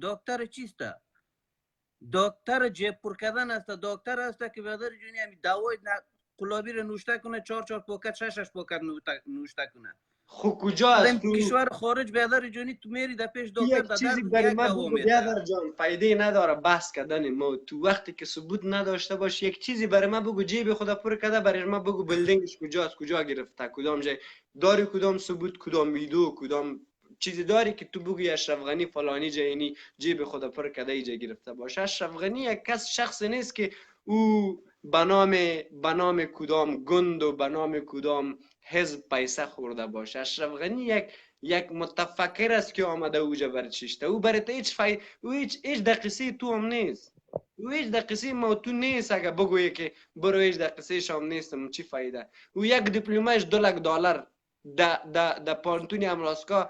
دکتر چیست؟ دکتر جیب پر کردن است. دکتر است که بیادر جونی همی دوای قلابی رو نوشته کنه، 4 پاکت 6 پاکت نوشته کنه. خو کجاست تو کشور خارج بیادر جانی تو میری در پیش دکتر یک چیزی برای ما بگو بیادر جان، فایده نداره بحث کردن ما. تو وقتی که ثبوت نداشته باش یک چیزی برای ما بگو، جیب خدا پر کرده برای ما بگو بلدینگش کجاست، کجا گرفته، کدام جای داری، کدام ثبوت، کدام ویدیو، کدام چیزی داری که تو بگوی اشرف غنی فلانی جایی جیب خدا پر کرده اینجا گرفته باشه. اشرف غنی یک کس شخص نیست که او به نام کدام گند و به نام کدام حزب پیسه خورده باشه. اشرف غنی یک متفکر است که آمده اوجا برچشته. او برای او هیچ دقیقی تو هم نیست، او هیچ دقیقی ما تو نیست. اگه بگویی که برو هیچ دقیقی شام نیستم چی فایده؟ او یک دیپلماش $200 در پانتون امراسکا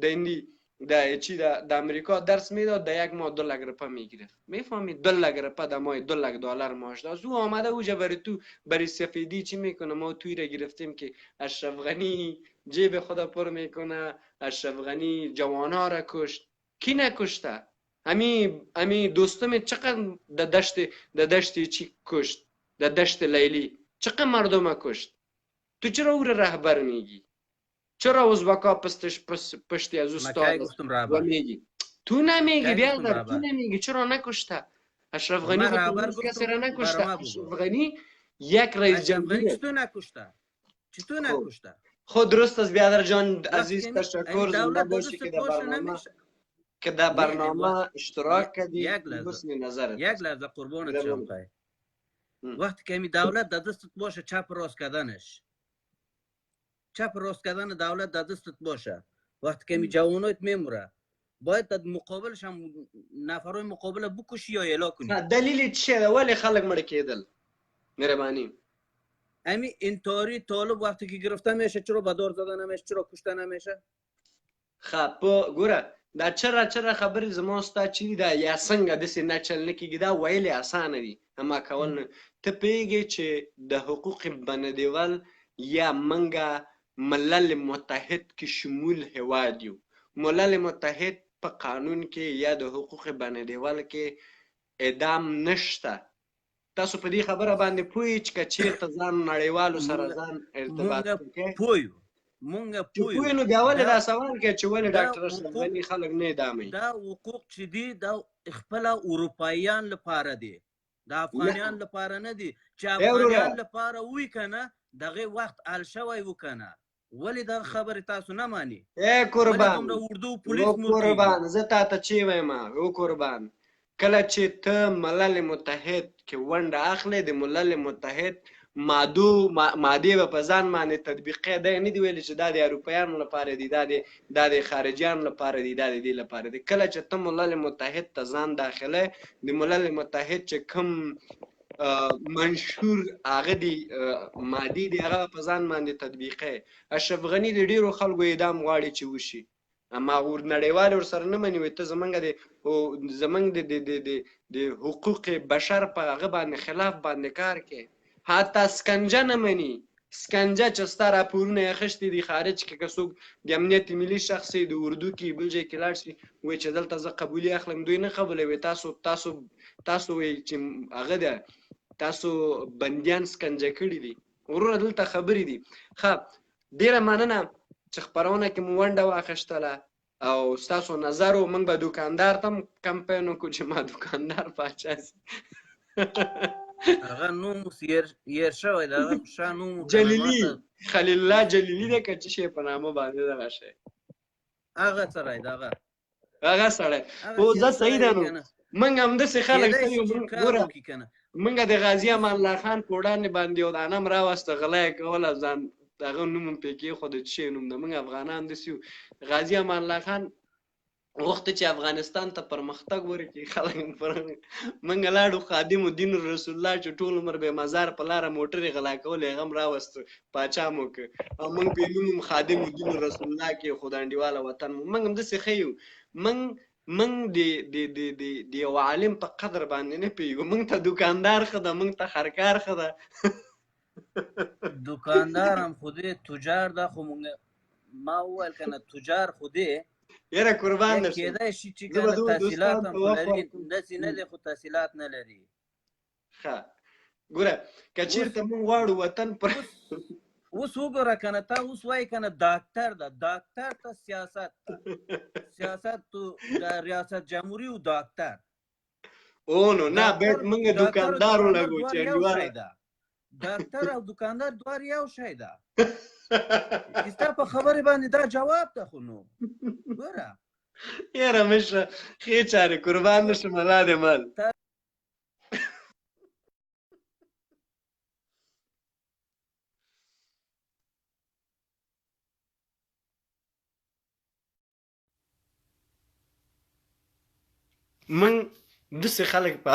در امریکا درس میداد، در یک ماه $200 میگرفت. میفهمی؟ $200 در ماه $200 معاش داشت. او آمده اوجا برای تو برای سفیدی چی میکنه؟ ما توی را گرفتیم که اشرف غنی جیب خدا پر میکنه، اشرف غنی جوانا را کشت. کی نکشته؟ امی دوستم چقدر در دشت چی کشت؟ در دشت لیلی چقدر مردم کشت؟ تو چرا او را رهبر میگی؟ چرا ازبکا پشتی از استاد و میگی؟ تو نمیگی بیادر، تو نمیگی چرا نکشته؟ اشرف غنی خود کسی را نکشته. اشرف غنی یک رئیس جمهور. چطور نکشته؟ خود درست است بیادر جان عزیز، تشکر. زنده باشی که در برنامه اشتراک کردی. حسن نظرت. یک لحظه قربانت شم خواهی. وقتی که می دولت در دستت باشه چپ راست کردنش، چپ راست کردن دولت در دستت باشه، وقتی که می جوانایت میموره باید در مقابلش هم نفرای مقابل بکشی یا اعلا کنی. دلیل چیه؟ ولی خلق مړه کېدل مهربانی؟ امی انتحاری طالب وقتی که گرفته میشه چرا به دار زدن نمیشه، چرا کشته نمیشه؟ خب ګوره دا چرا خبرې زما ستا چې دا یا څنګه داسې نه چل نه کېږي، دا ویل اسانه دي اما کول نه. ته پوهېږې چې د حقوق بندیوال یا منګه ملل متحد کې شمول هیواد یو. ملل متحد په قانون کې یا د حقوق بندیوال کې اعدام نشته. تاسو په دې خبره باندې پوهی چې که چېرته ځان نړیوالو سره ځان ارتباط وکړئ؟ مونږ پوهی نو بیا ولې دا سوال کوي چې ولې ډاکټر اشرف غني خلک نه اعداموي؟ دا حقوق چې دي دا خپل اروپایان لپاره دي، د افغانیان لپاره نه دي. چې افغانیان لپاره وي کنه دغه وخت حل شوی وکنه. ولې دا خبره تاسو نه مانی؟ ای قربان، قربان زه تا ته چی وایم؟ او قربان، کله چې ته ملل متحد کې ونډه اخلې د ملل متحد مادې به په ځان باندې تطبیقي دی، نه دی ویلي چې دا د اروپایانو لپاره دي، دا د خارجیانو لپاره دي، دا د دې لپاره دي. کله چې ته ملل متحد ته ځان داخله د ملل متحد چې کوم منشور هغه دی مادي دی هغه په ځان باندې تطبیقي. اشرف غني د ډیرو خلکو اعدام غواړي چې وشي اما نړیوال ورسره نه مني. وایي ته زمونږ د حقوق بشر په هغه باندې خلاف باندې کار کوي. حتی سکنجه نه مني. سکنجه چې ستا راپورونه یې اخیستي دي خارج کې، که څوک د امنیت ملي شخص د اردو کې بل ځای کې لاړ شي وایي چې دلته زه قبولي اخلم، دوی نه قبولوي. تاسو وایي چې هغه ده تاسو بندیان سکنجه کړي دي. وروره دلته خبرې دي. ښه ډیره مننه چې خپرونه کې مو ونډه واخیستله او ستاسو نظر و. موږ به دوکاندار ته هم کمپین وکړو چې ما دوکاندار پاچا سي. هغه نوم هیر شوی د هغه ښه نوم جلیلي، خلیل الله جلیلي دی که څه شی په نامه باندې دغه شی هغه سړی دغه هغه سړی خو زه صحیح ده. نو موږ همداسې خلک ګوره موږ د غازي امان الله خان په وړاندې باندې یو دانه م راوسته غلا یې کوله ځان هغه نوم م پرې کېښود چې شی نوم ده. موږ افغانان داسې یو. غازي امان الله خان غوښته چې افغانستان ته پرمختګ ورکړي. خلک موږ لاړو خادم الدین رسول الله چې ټول عمر به مزار په لاره موټرې غلا کولې هغه م راوسته پاچا مو که او موږ په نوم خادم الدین رسول الله کې خو د انډیواله وطن موږ همداسې ښه یو. موږ د یو عالم په قدر باندې نه پوهېږو. موږ ته دوکاندار ښه ده، موږ ته خرکار ښه ده. دوکاندار هم خو دی، تجار ده. خو ما وویل که نه تجار خو دی یاره قربان درشم. کېدای شي چې که تحصیلات هم لري، داسې نه دی خو تحصیلات نه لري. ښه ګوره که چېرته موږ غواړو وطن پر اوس وګوره کنه تا اوس وایي کنه ډاکټر ده ډاکټر ته سیاست ته سیاست تو د ریاست جمهوری او ډاکټر نو نه باید موږ دکاندار ولګو چې انډیوال ډاکټر او دکاندار دوار یو شی ده ستا په خبرې باندې دا جواب ده خو نو ګوره یاره مشره ښې چارې قربان نشم الله دې مال من داسې خلک په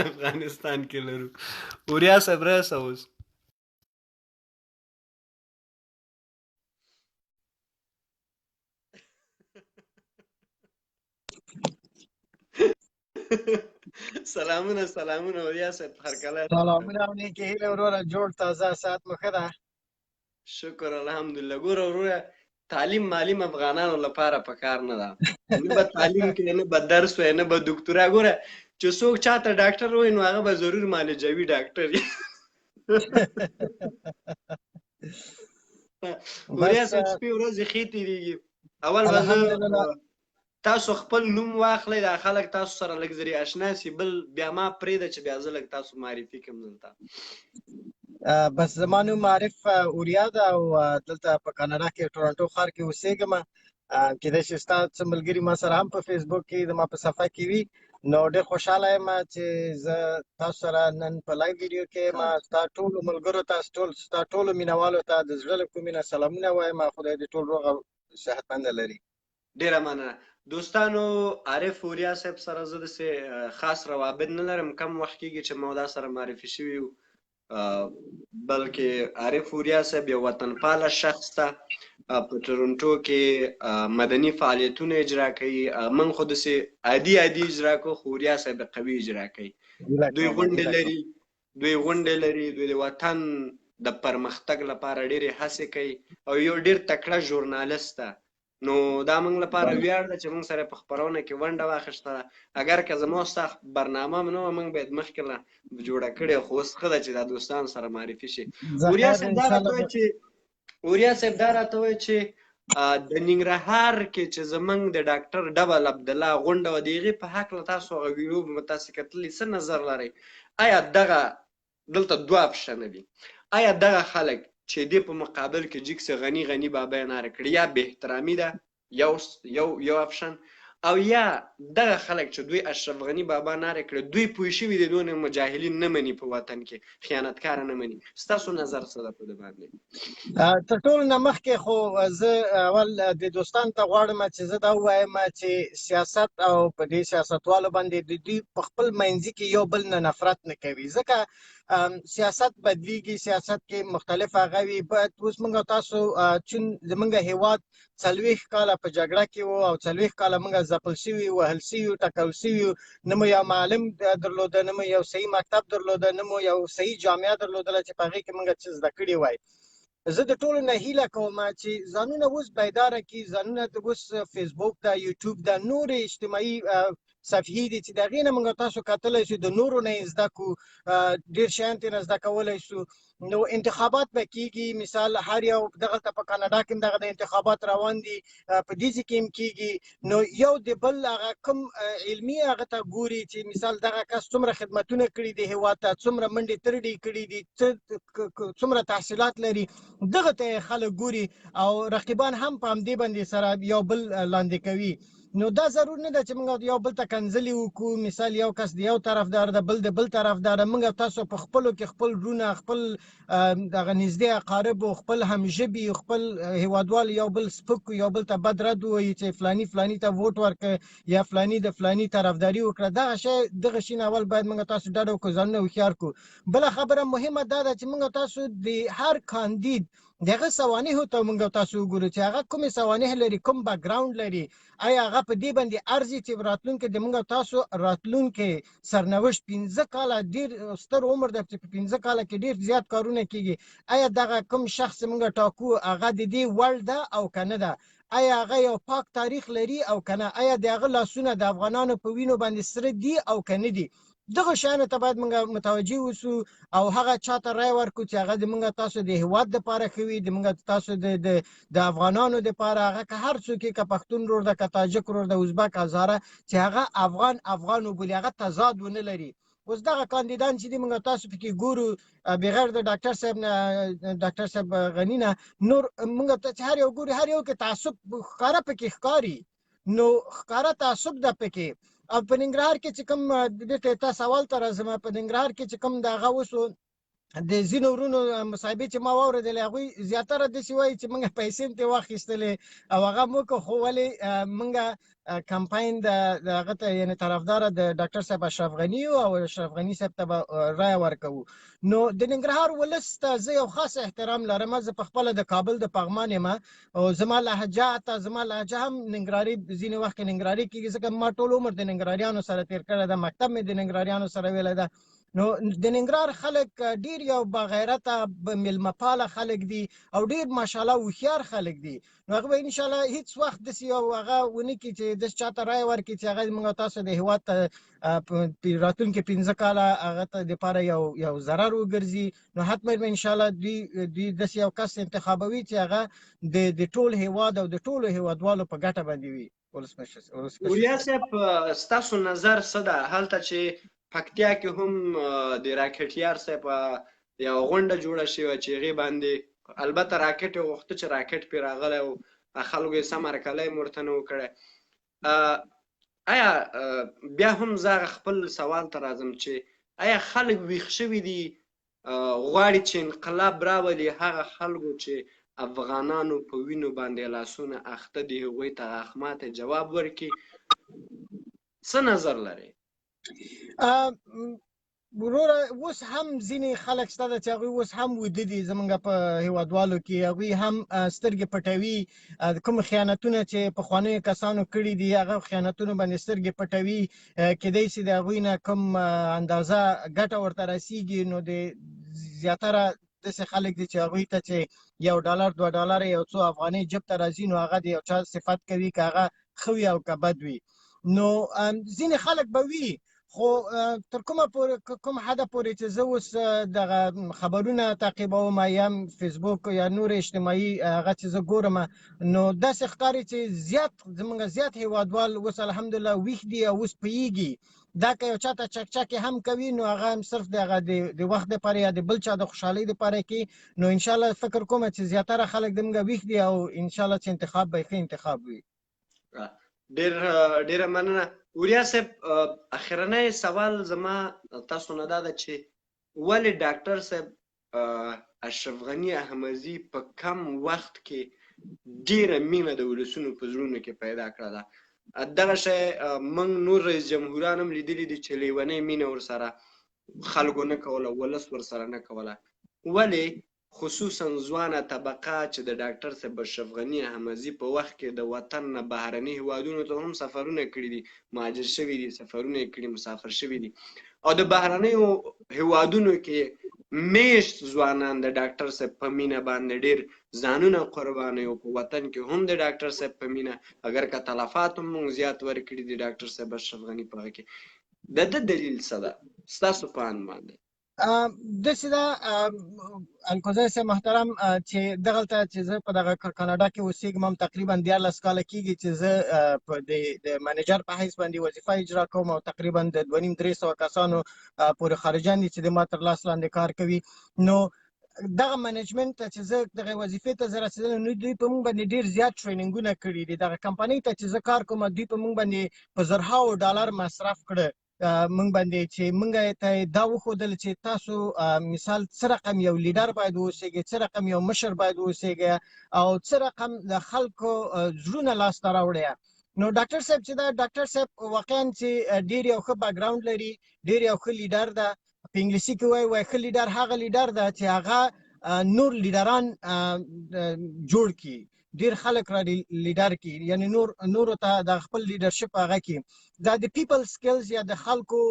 افغانستان کې لرو اوریا صاحب راسه اوس سلامونه اوریا صاحب هرکله سلامونه او نیکې هیلې وروره جوړ تازه ساعت مو ښه ده شکر الحمدلله ګوره وروره تعلیم معلیم افغانانو لپاره پکار نه ده نه به تعلیم کې نه به درس وي نه به دکتورا ګوره چې څوک چاته ډاکټر وایي نو هغه به ضرور معالجوي ډاکټر وي اوریا صاحب شپې ورځې ښې تېرېږي اول به زه تاسو خپل نوم واخلئ دا خلک تاسو سره لږ زرې اشنا سي بل بیا ما پرېږده چې بیا زه لږ تاسو معرفي کړم دلته بس زما نوم عارف اوریا ده او دلته په کاناډا کې ټورنټو ښار کې اوسېږم کېدای شي ستا څه ملګري ما سره هم په فیسبوک کې زما په صفحه کې وي نو ډېر خوشحاله یم چې زه تاسو سره نن په لایو ویډیو کې ما ستا ټولو ملګرو ته ستا ټولو مینوالو ته د زړه له کومې نه سلامونه وایم خدای دې ټول روغ او صحتمنده لري ډېره مننه دوستانو عارف اوریا صاحب سره زه داسې خاص روابط نه لرم کم وخت کېږي چې ما دا سره معرفي شوي یو بلکې عارف اوریا صاحب یو وطنپاله شخص ته په ټورنټو کې مدني فعالیتونه اجرا کوي من خو داسې عادي اجرا کوو خو اوریا صاحب قوي اجرا کوي دوی غونډې لري دوی د وطن د پرمختګ لپاره ډېرې هڅې کوي او یو ډېر تکړه ژورنالست ده نو دا موږ لپاره ویاړ ده چې موږ سره په خپرونه کې ونډه واخیسته اگر که زما ستا برنامه هم نه وه موږ باید مخکې له جوړه کړې خو اوس ښه ده چې دا دوستان سره معرفي شي اوریا صاحب دا راته وایي چې د ننګرهار کې چې زموږ د ډاکټر ډبل عبدالله غونډه وه د هغې په هکله تاسو هغه ویډیو به تاسې کتلي څه نظر لرئ آیا دغه دلته دوه اپشنه دي آیا دغه خلک چې دې په مقابل کې جګ سه غني بابا یې ناره کړي یا بې احترامي ده یو اپشن او یا دغه خلک چې دوی اشرف غني بابا ناره کړي دوی پوه شوي دي دونه مجاهلین نه مني په وطن کې خیانتکاره نه مني ستاسو نظر څه ده په دې باندې تر ټولو نه مخکې خو زه اول د دوستانو ته غواړم چې زه دا ووایم چې سیاست او په دې سیاستوالو باندې د دوی په خپل منځي کې یو بل نه نفرت نه کوي ځکه سیاست بدلیږي سیاست کې مختلف هغه وي باید اوس موږ تاسو چون زموږ هیواد 40 کاله په جګړه کې وو او 40 کاله موږ ځپل شوي وهل شوي ټکول شوي نه مو یو معلم درلوده نه مو یو صحیح مکتب درلوده نه مو یو صحیح جامعه درلودله چې په هغې کې موږ څه زده کړي وای زه د ټولو نه هیله کوم چې ځانونه اوس بیداره کړي ځانونه اوس فیسبوک ده یوټیوب ده نورې اجتماعي صفحې دي چې د هغې نه موږ تاسو کتلی شو د نورو نه یې زده کړو ډېر شیان ترې زده کولی شو نو انتخابات به کېږي مثال هر یو دغلته په کاناډا کې هم دغه د انتخابات روان دي په دې کې هم کېږي نو یو د بل هغه کوم علمي هغه ته ګوري چې مثال دغه کس څومره خدمتونه کړي دي هېواد ته څومره منډې ترډې کړي دي څومره تحصیلات لري دغه ته خلک ګوري او رقیبان هم په همدې باندې سره یو بل لاندې کوي نو دا ضرور نه ده چې موږ یو بل ته کنځلې وکړو مثال یو کس د یو طرفدار ده بل د بل طرفدار موږ تاسو په خپلو کې خپل وروڼه خپل دغه نږدې اقارب خپل همژبي خپل هیوادوال یو بل سپک یو بل ته بد رد ووایي چې فلاني ته ووټ ورکړه یا فلاني د فلاني طرفداري وکړه دغه شي نه اول باید موږ تاسو ډډه وکړو ځانونه هوښیار کړو بله خبره مهمه دا ده چې موږ تاسو د هر کاندید دغه سوانحو ته موږ تاسو وګورو چې هغه کومې سوانح لري کوم بیکګراوند لري آیا هغه په دې باندې ارزي چې راتلونکي د موږ تاسو راتلونکي سرنوشت 15 کاله ډېر ستر عمر ده چې په 15 کاله کې ډېر زیات کارونه کېږي آیا دغه کوم شخص موږ ټاکو هغه د دې وړ ده او که نه ده آیا هغه یو پاک تاریخ لري او که نه آیا د هغه لاسونه د افغانانو په وینو باندې سره دي او که نه دي دغه شیانو ته باید موږ متوجه اوسو او هغه چاته رای ورکړو چې هغه د موږ تاسو د هیواد دپاره ښه وي، د موږ تاسو د افغانانو دپاره هغه که هر څوک یې، که پښتون ورور ده، که تاجک ورور ده، ازبک، هزاره، چې هغه افغان وبولي، هغه تضاد ونه لري. اوس دغه کاندیدان چې دي موږ تاسو پکې ګورو بغیر د ډاکټر صاحب نه، ډاکټر صاحب غني نه، نور موږ ته هر یو ګوري، هر یو کې تعصب ښکاره پکې ښکاري، نو ښکاره تعصب ده پکې. او په ننګرهار کې چې کوم دې ته سوال ته راځم، په ننګرهار کې چې کوم د هغه وسو د ځینو ورونو مصاحبې چې ما واورېدلې، هغوی زیاتره داسې وایي چې موږ پیسې هم ترې واخیستلې او هغه مو وکړو، خو ولې موږ کمپاین د هغه ته یعنې طرفداره د ډاکټر صاحب اشرف غني یو او اشرف غني صاحب ته به رایه ورکوو. نو د ننګرهار ولس ته زه یو خاص احترام لرم. زه په خپله د کابل د پغمان یم او زما لهجه هم ننګرهاري، ځینې وخت کې ننګرهاري کېږي، ځکه ما ټول عمر د ننګرهاریانو سره تېر کړی ده، مکتب مې د ننګرهاریانو سره ویلی ده. نو د ننګرهار خلک ډیر یو باغیرته میلمه پاله خلک دي او ډیر ماشاءالله هوښیار خلک دي. نو هغه به انشاءالله هیڅ وخت داسې یو هغه ونه کړي چې داسې چاته رایه ورکړي چې هغه موږ تاسو د هېواد ته راتلونکي 15 کاله هغه ته دپاره یو ضرر وګرځي. نو حتما به انشاءالله دوی داسې یو کس انتخابوي چې هغه د ټول هېواد او د ټولو هېوادوالو په ګټه باندې وي. وریا صاحب ستاسو نظر څه ده هلته چې پکتیا کې هم د راکټیار صاحب یو غونډه جوړه شوې چې هغې باندې البته راکټ یې غوښته چې راکټ پرې راغلی او خلکو یې سم هرکلی هم ورته نه و کړی. آیا بیا هم زه خپل سوال ته راځم چې آیا خلک ویښ شوي دي غواړي چې انقلاب راولي هغه خلکو چې افغانانو په وینو باندې لاسونه اخته دي هغوی ته هغه ماته جواب ورکړي؟ څه نظر لرئ؟ وروره اوس هم ځینې خلک شته ده چې هغوی اوس هم ویده دي زموږ په هېوادوالو کې، هغوی هم سترګې پټوي، کوم خیانتونه چې پخوانیو کسانو کړي دي هغه خیانتونو باندې سترګې پټوي. کیدای شي د هغوی نه کوم اندازه ګټه ورته رسیږي، نو د زیاتره داسې خلک دي چې هغوی ته چې $1 $2 یو څو افغانۍ جب ته راځي، نو هغه د یو چا صفت کوي که هغه ښه وي او که بد وي. نو ځینې خلک به وي، خو تر کوم حده پورې چې زه اوس دغه خبرونه تعقیبوم یا فیسبوک یا نور اجتماعي هغه چې زه ګورم، نو داسې ښکاري چې زموږ زیات هېوادوال اوس الحمدلله ویښ دي او اوس پوهېږي. دا که یو چاته چکچکې هم کوي نو هغه هم صرف د وخت دپاره یا د بل چا د خوشحالۍ دپاره کوي. نو انشاءالله فکر کوم چې زیاتره خلک د موږ ویښ دي او انشاءالله چې انتخاب به یې ښه انتخاب وي. ډیره مننه. وریا صاحب اخرنی سوال زما تاسو نه دا ده چې ولې ډاکټر صاحب اشرف غني احمدي په کم وخت کې ډیره مینه د ولسونو په زړونو کې پیدا کړه ده؟ دغه شی موږ نور رئیس جمهوران هم لیدلي دي چې لیونۍ مینه ورسره خلکو نه کوله، ولس ورسره نه کوله. ولې خصوصا ځوانه طبقه چې د ډاکټر صاحب اشرف غني احمدي په وخت کې د وطن نه بهرني هیوادونو ته هم سفرونه کړي دي، مهاجر شوي دي، سفرونه یې کړي، مسافر شوي دي، او د بهرنیو هیوادونو کې میشت ځوانان د ډاکټر صاحب په مینه باندې ډېر ځانونه قربانوي او په وطن کې هم د ډاکټر صاحب په مینه اگر که تلفات هم موږ زیات ورکړي دي ډاکټر صاحب اشرف غني په هغه کې، د ده دلیل څه ده ستاسو په اند باندې؟ داسې ده الکوزی صاحب محترم چې دغلته چې زه په دغه کاناډا کې اوسېږم هم تقریبا 14 کاله کېږي چې زه د منیجر په حیث باندې وظیفه اجرا کوم او تقریبا د 2,500-300 کسانو پورې خارجان دي چې د ما تر لاس لاندې کار کوي. نو دغه منیجمنت ته چې زه دغه وظیفې ته زه رسېدلی، نو دوی په موږ باندې ډېر زیات ټریننګونه کړي دي. دغه کمپنۍ ته چې زه کار کوم دوی په موږ باندې په زرهاو ډالر مصرف کړه موږ باندې چې موږ ته دا وښودل چې تاسو مثال څه رقم یو لیډر باید واوسېږئ، څه رقم یو مشر باید واوسېږئ او څه رقم د خلکو زړونه لاسته راوړئ. نو ډاکټر صاحب چې دا ډاکټر صاحب واقعا چې ډېر یو ښه بیکګراوند لري، ډېر یو ښه لیډر ده. په انګلیسي کې وایي ښه لیډر هغه لیډر ده چې هغه نور لیډران جوړ کړي. ډیر خلک را لیډر کی یعنی نور ته د خپل لیډرشپ هغه کی دا د پیپل سکلز یا د خلکو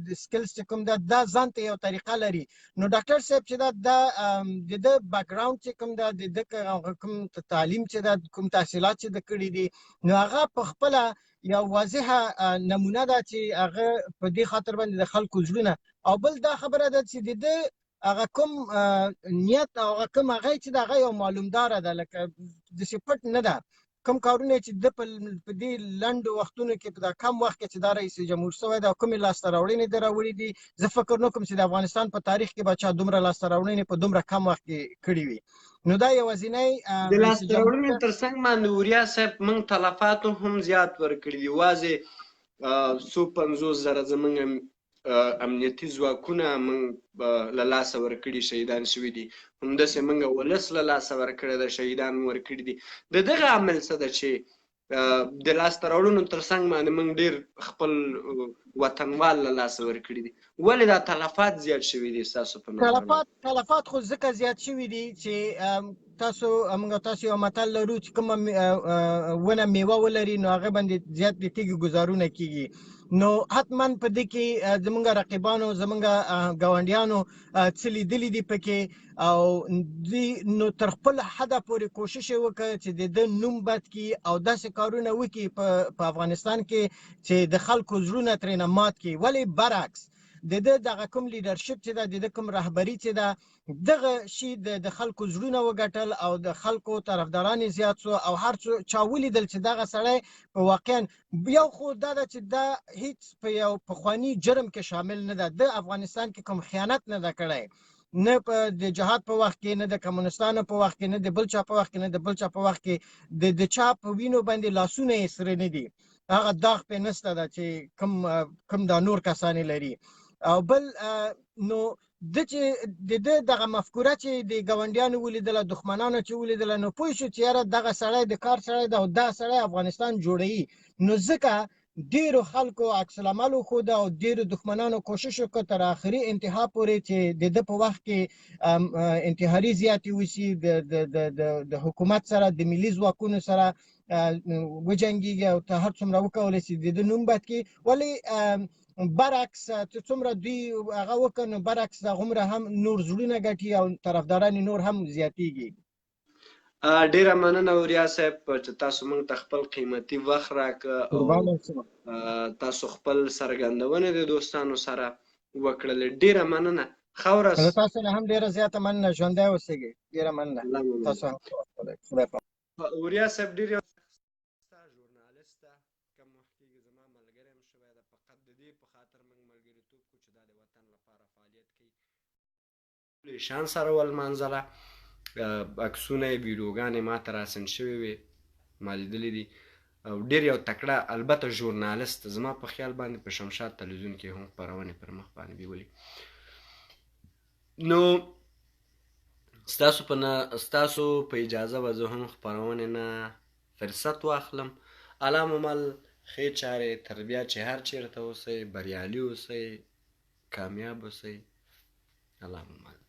د سکلز چې کوم دا ځان ته یو طریقه لري نو ډاکټر صاحب چې دا د بیک گراوند چې کوم د کوم تعلیم چې دا کوم تحصیلات چې د کړی دي نو هغه په خپل یو واضحه نمونه ده چې هغه په دې خاطر باندې د خلکو زړونه او بل دا خبره ده چې د هغه کوم نیت او هغه کوم هغه چې دغه یو معلومدار ده لکه د سپټ نه ده کوم کارونه چې د په دې لنډ وختونو کې په کم وخت کې چې دا رئیس جمهور شوی دا کوم لاسته راوړنې د راوړي دي زه فکر نه کوم چې د افغانستان په تاریخ کې بچا دومره لاسته راوړنې په دومره کم وخت کې کړي وي نو دا یوازینی د لاسته راوړنې ترڅنګ باندې وریا صاحب موږ تلفات هم زیات ورکړي دي واځي 150,000 زموږ امنیتي ځواکونه موږ له لاسه ورکړي شهیدان شوي دي همداسې موږ ولس له لاسه ورکړی ده شهیدان ورکړي دي د دغه عمل څه ده چې د لاسته راوړنو ترڅنګ باندې موږ ډېر خپل وطنوال له لاسه ورکړي دي ولې دا تلفات زیات شوي دي ستاسو په نظر تلفات خو ځکه زیات شوي دي چې تاسو یو متل لرو چې کومه ونه میوه ولري نو هغه باندې زیات د تیږې ګزارونه کیږي نو حتما په دې کې زمونږ رقیبانو زمونږ ګاونډیانو څه لیدلي دي پکې او نو تر خپل حده پورې کوشش یې وکړ چې د نوم بد کړي او داسې کارونه وکړي په افغانستان کې چې د خلکو زړونه ترېنه مات کړي ولې برعکس دغه کوم لیډرشپ چې د کوم رهبري چې ده دغه شی د خلکو زړونه وګټل او د خلکو طرفداران زیات شو او هر چا ولیدل چې دغه سړی په واقعا یو خو دا ده چې دا هیڅ په یو پخواني جرم کې شامل نه ده د افغانستان کې کوم خیانت نه ده کړی نه په د جهاد په وخت کې نه د کمونستانو په وخت کې نه د بل چا په وخت کې نه د بل چا په وخت کې د چا په وینو باندې لاسونه یې سره نه دي هغه داغ پې نشته ده چې کوم دا نور کسان لري او بل نو د دغه مفکوره چې د ګاونډیانو ولیدله دښمنانو چې ولیدله نو پوه شو چې یاره دغه سړی د کار سړی ده او دا سړی افغانستان جوړوي نو ځکه ډیرو خلکو عکس العمل وښوده او ډیرو دښمنانو کوشش وکړ تر آخري انتها پورې چې د ده په وخت کې انتحاري زیاتې وشي د حکومت سره د ملي ځواکونو سره وجنګېږي او ته هر څومره وکولی شي د ده نوم بد کړي ولې برعکس چې څومره دوی هغه وکړ نو برعکس هغومره هم نور زړونه ګټي او طرفداران نور هم زیاتېږي ډیره مننه وریا صاحب چې تاسو موږ ته خپل قیمتي وخت راکړه او تاسو خپل څرګندونې د دوستانو سره وکړلې ډیره مننه ښه ورځ تاسو نه هم ډیره زیاته مننه ژوندی اوسئ ډیره مننه تاسو هم وریا صاحب ډیر شان سره ولمانځله عکسونه یې ویډیوګانې ما ته راسند شوې وې ما لیدلې دي او ډېر یو تکړه البته ژورنالست زما په خیال باندې په شمشاد تلویزیون کې هم خپرونې پر مخ باندې بیولې نو ستاسو په اجازه به زه هم خپرونې نه فرصت واخلم علامال ښې چارې تر بیا چې هر چېرته اوسئ بریالي اوسئ کامیاب اوسئ علامال